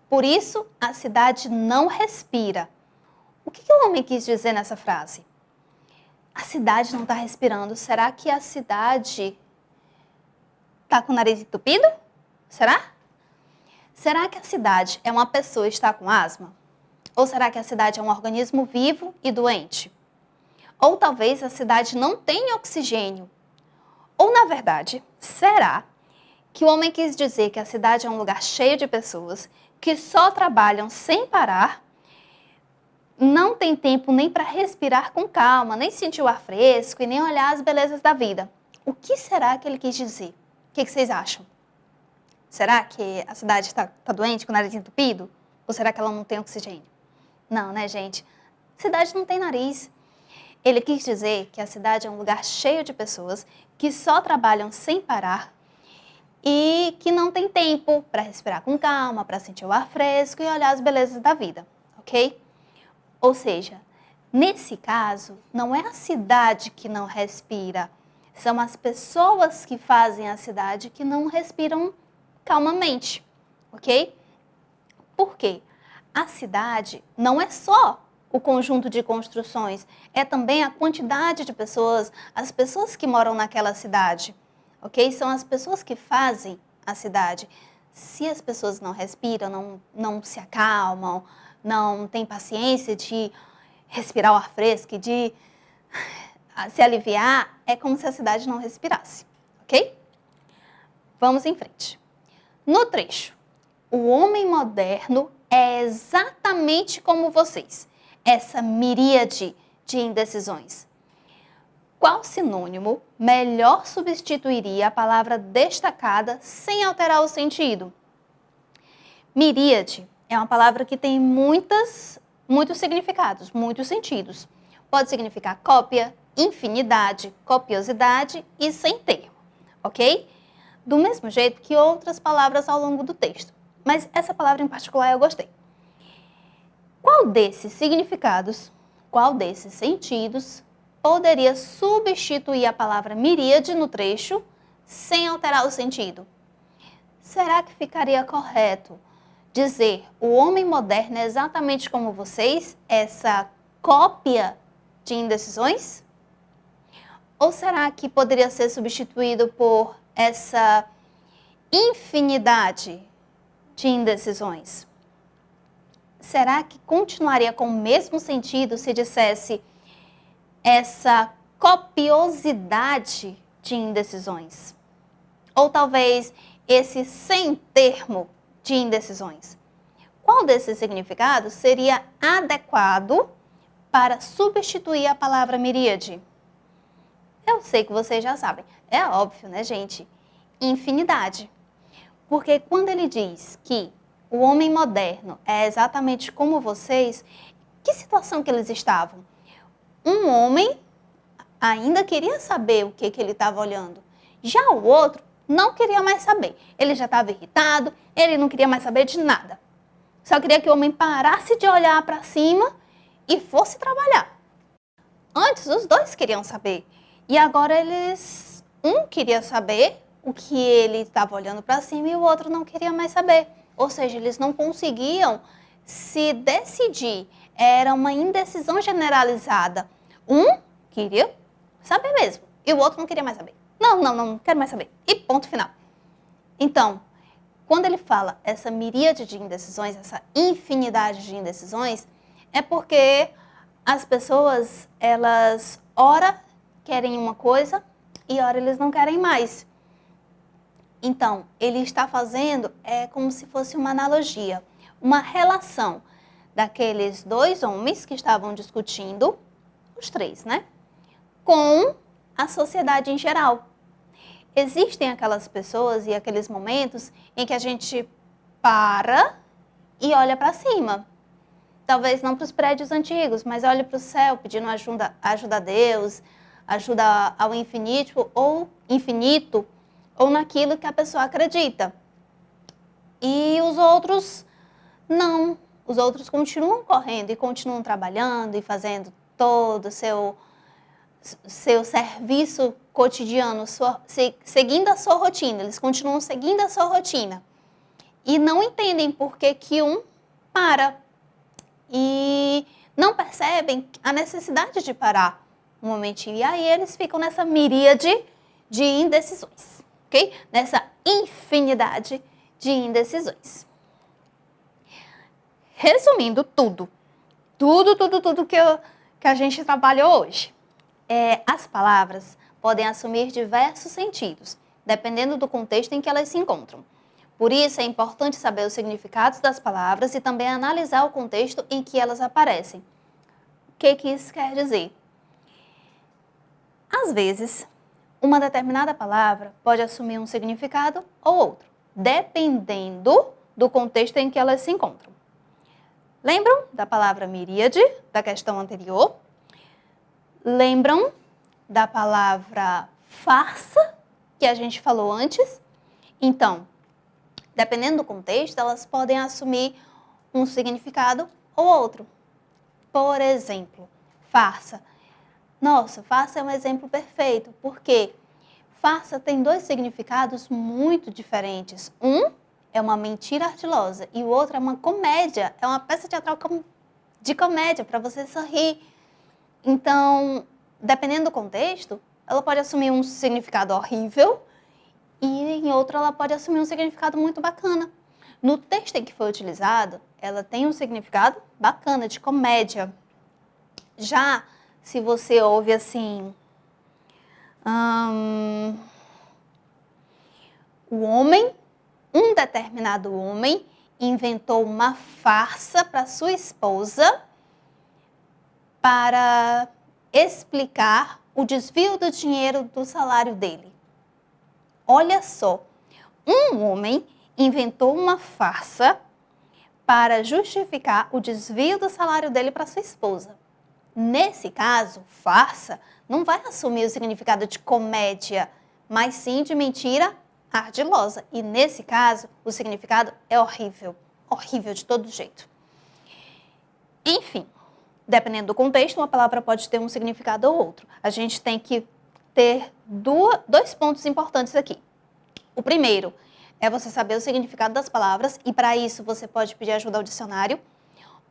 Por isso, a cidade não respira. O que o homem quis dizer nessa frase? A cidade não está respirando. Será que a cidade está com o nariz entupido? Será? Será que a cidade é uma pessoa e está com asma? Ou será que a cidade é um organismo vivo e doente? Ou talvez a cidade não tenha oxigênio? Ou, na verdade, será que o homem quis dizer que a cidade é um lugar cheio de pessoas que só trabalham sem parar, não tem tempo nem para respirar com calma, nem sentir o ar fresco e nem olhar as belezas da vida? O que será que ele quis dizer? O que vocês acham? Será que a cidade está doente, com o nariz entupido? Ou será que ela não tem oxigênio? Não, né, gente? A cidade não tem nariz. Ele quis dizer que a cidade é um lugar cheio de pessoas que só trabalham sem parar e que não tem tempo para respirar com calma, para sentir o ar fresco e olhar as belezas da vida, ok? Ou seja, nesse caso, não é a cidade que não respira, são as pessoas que fazem a cidade que não respiram calmamente, ok? Por quê? A cidade não é só o conjunto de construções, é também a quantidade de pessoas, as pessoas que moram naquela cidade, ok? São as pessoas que fazem a cidade. Se as pessoas não respiram, não se acalmam, não têm paciência de respirar o ar fresco e de se aliviar, é como se a cidade não respirasse, ok? Vamos em frente. No trecho, o homem moderno é exatamente como vocês, essa miríade de indecisões. Qual sinônimo melhor substituiria a palavra destacada sem alterar o sentido? Miríade é uma palavra que tem muitos significados, muitos sentidos. Pode significar cópia, infinidade, copiosidade e sem termo, ok? Do mesmo jeito que outras palavras ao longo do texto. Mas essa palavra em particular eu gostei. Qual desses significados, qual desses sentidos poderia substituir a palavra miríade no trecho sem alterar o sentido? Será que ficaria correto dizer o homem moderno é exatamente como vocês, essa cópia de indecisões? Ou será que poderia ser substituído por essa infinidade de indecisões? Será que continuaria com o mesmo sentido se dissesse essa copiosidade de indecisões? Ou talvez esse sem termo de indecisões? Qual desses significados seria adequado para substituir a palavra miríade? Eu sei que vocês já sabem. É óbvio, né, gente? Infinidade. Porque quando ele diz que o homem moderno é exatamente como vocês, que situação que eles estavam? Um homem ainda queria saber o que ele estava olhando. Já o outro não queria mais saber. Ele já estava irritado, ele não queria mais saber de nada. Só queria que o homem parasse de olhar para cima e fosse trabalhar. Antes, os dois queriam saber. E agora um queria saber o que ele estava olhando para cima e o outro não queria mais saber. Ou seja, eles não conseguiam se decidir. Era uma indecisão generalizada. Um queria saber mesmo e o outro não queria mais saber. Não quero mais saber. E ponto final. Então, quando ele fala essa miríade de indecisões, essa infinidade de indecisões, é porque as pessoas, elas, ora querem uma coisa e ora eles não querem mais. Então, ele está fazendo, como se fosse uma analogia, uma relação daqueles dois homens que estavam discutindo, os três, né? Com a sociedade em geral. Existem aquelas pessoas e aqueles momentos em que a gente para e olha para cima. Talvez não para os prédios antigos, mas olha para o céu pedindo ajuda a Deus, ajuda ao infinito ou naquilo que a pessoa acredita. E os outros não. Os outros continuam correndo e continuam trabalhando e fazendo todo o seu serviço cotidiano, seguindo a sua rotina. Eles continuam seguindo a sua rotina. E não entendem por que um para. E não percebem a necessidade de parar um momentinho. E aí eles ficam nessa miríade de indecisões, ok? Nessa infinidade de indecisões. Resumindo tudo que a gente trabalhou hoje. As palavras podem assumir diversos sentidos, dependendo do contexto em que elas se encontram. Por isso, é importante saber os significados das palavras e também analisar o contexto em que elas aparecem. O que isso quer dizer? Às vezes, uma determinada palavra pode assumir um significado ou outro, dependendo do contexto em que elas se encontram. Lembram da palavra miríade, da questão anterior? Lembram da palavra farsa, que a gente falou antes? Então, dependendo do contexto, elas podem assumir um significado ou outro. Por exemplo, farsa. Nossa, farsa é um exemplo perfeito, porque farsa tem dois significados muito diferentes. Um é uma mentira ardilosa e o outro é uma comédia, é uma peça teatral de comédia, para você sorrir. Então, dependendo do contexto, ela pode assumir um significado horrível e em outro ela pode assumir um significado muito bacana. No texto em que foi utilizado, ela tem um significado bacana, de comédia. Já se você ouve assim, um determinado homem inventou uma farsa para sua esposa para explicar o desvio do dinheiro do salário dele. Olha só, um homem inventou uma farsa para justificar o desvio do salário dele para sua esposa. Nesse caso, farsa não vai assumir o significado de comédia, mas sim de mentira ardilosa. E nesse caso, o significado é horrível, horrível de todo jeito. Enfim, dependendo do contexto, uma palavra pode ter um significado ou outro. A gente tem que ter dois pontos importantes aqui. O primeiro é você saber o significado das palavras e para isso você pode pedir ajuda ao dicionário,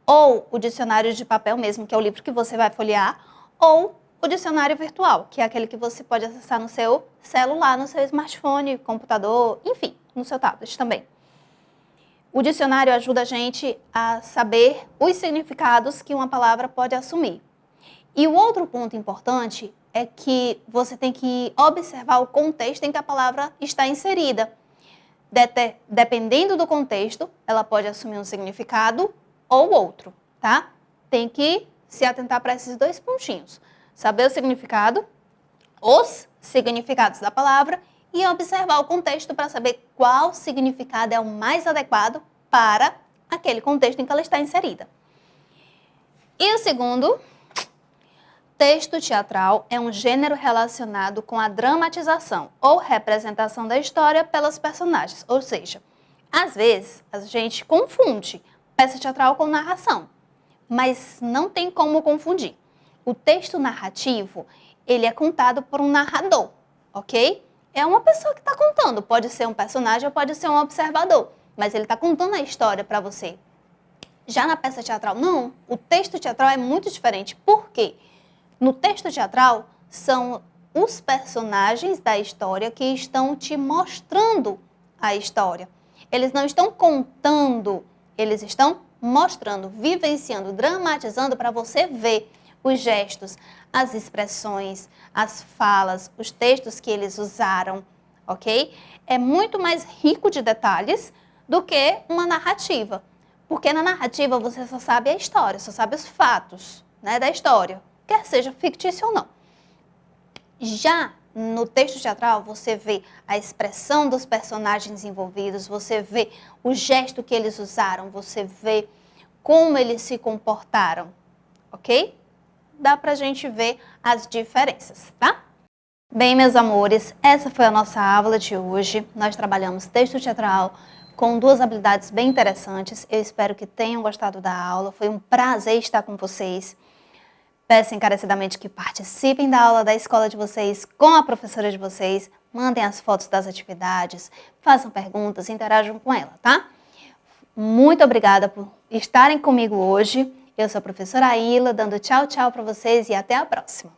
ou o dicionário de papel mesmo, que é o livro que você vai folhear, ou o dicionário virtual, que é aquele que você pode acessar no seu celular, no seu smartphone, computador, enfim, no seu tablet também. O dicionário ajuda a gente a saber os significados que uma palavra pode assumir. E o outro ponto importante é que você tem que observar o contexto em que a palavra está inserida. Dependendo do contexto, ela pode assumir um significado ou outro, tá? Tem que se atentar para esses dois pontinhos. Saber o significado, os significados da palavra e observar o contexto para saber qual significado é o mais adequado para aquele contexto em que ela está inserida. E o segundo, texto teatral é um gênero relacionado com a dramatização ou representação da história pelos personagens. Ou seja, às vezes a gente confunde peça teatral com narração, mas não tem como confundir. O texto narrativo, ele é contado por um narrador, ok? É uma pessoa que está contando, pode ser um personagem ou pode ser um observador, mas ele está contando a história para você. Já na peça teatral, não. O texto teatral é muito diferente. Por quê? No texto teatral, são os personagens da história que estão te mostrando a história. Eles não estão contando, eles estão mostrando, vivenciando, dramatizando para você ver os gestos, as expressões, as falas, os textos que eles usaram, ok? É muito mais rico de detalhes do que uma narrativa. Porque na narrativa você só sabe a história, só sabe os fatos, né, da história, quer seja fictício ou não. Já no texto teatral você vê a expressão dos personagens envolvidos, você vê o gesto que eles usaram, você vê como eles se comportaram, ok? Dá pra gente ver as diferenças, tá? Bem, meus amores, essa foi a nossa aula de hoje. Nós trabalhamos texto teatral com duas habilidades bem interessantes. Eu espero que tenham gostado da aula. Foi um prazer estar com vocês. Peço encarecidamente que participem da aula da escola de vocês com a professora de vocês. Mandem as fotos das atividades, façam perguntas, interajam com ela, tá? Muito obrigada por estarem comigo hoje. Eu sou a professora Aila, dando tchau, tchau para vocês e até a próxima.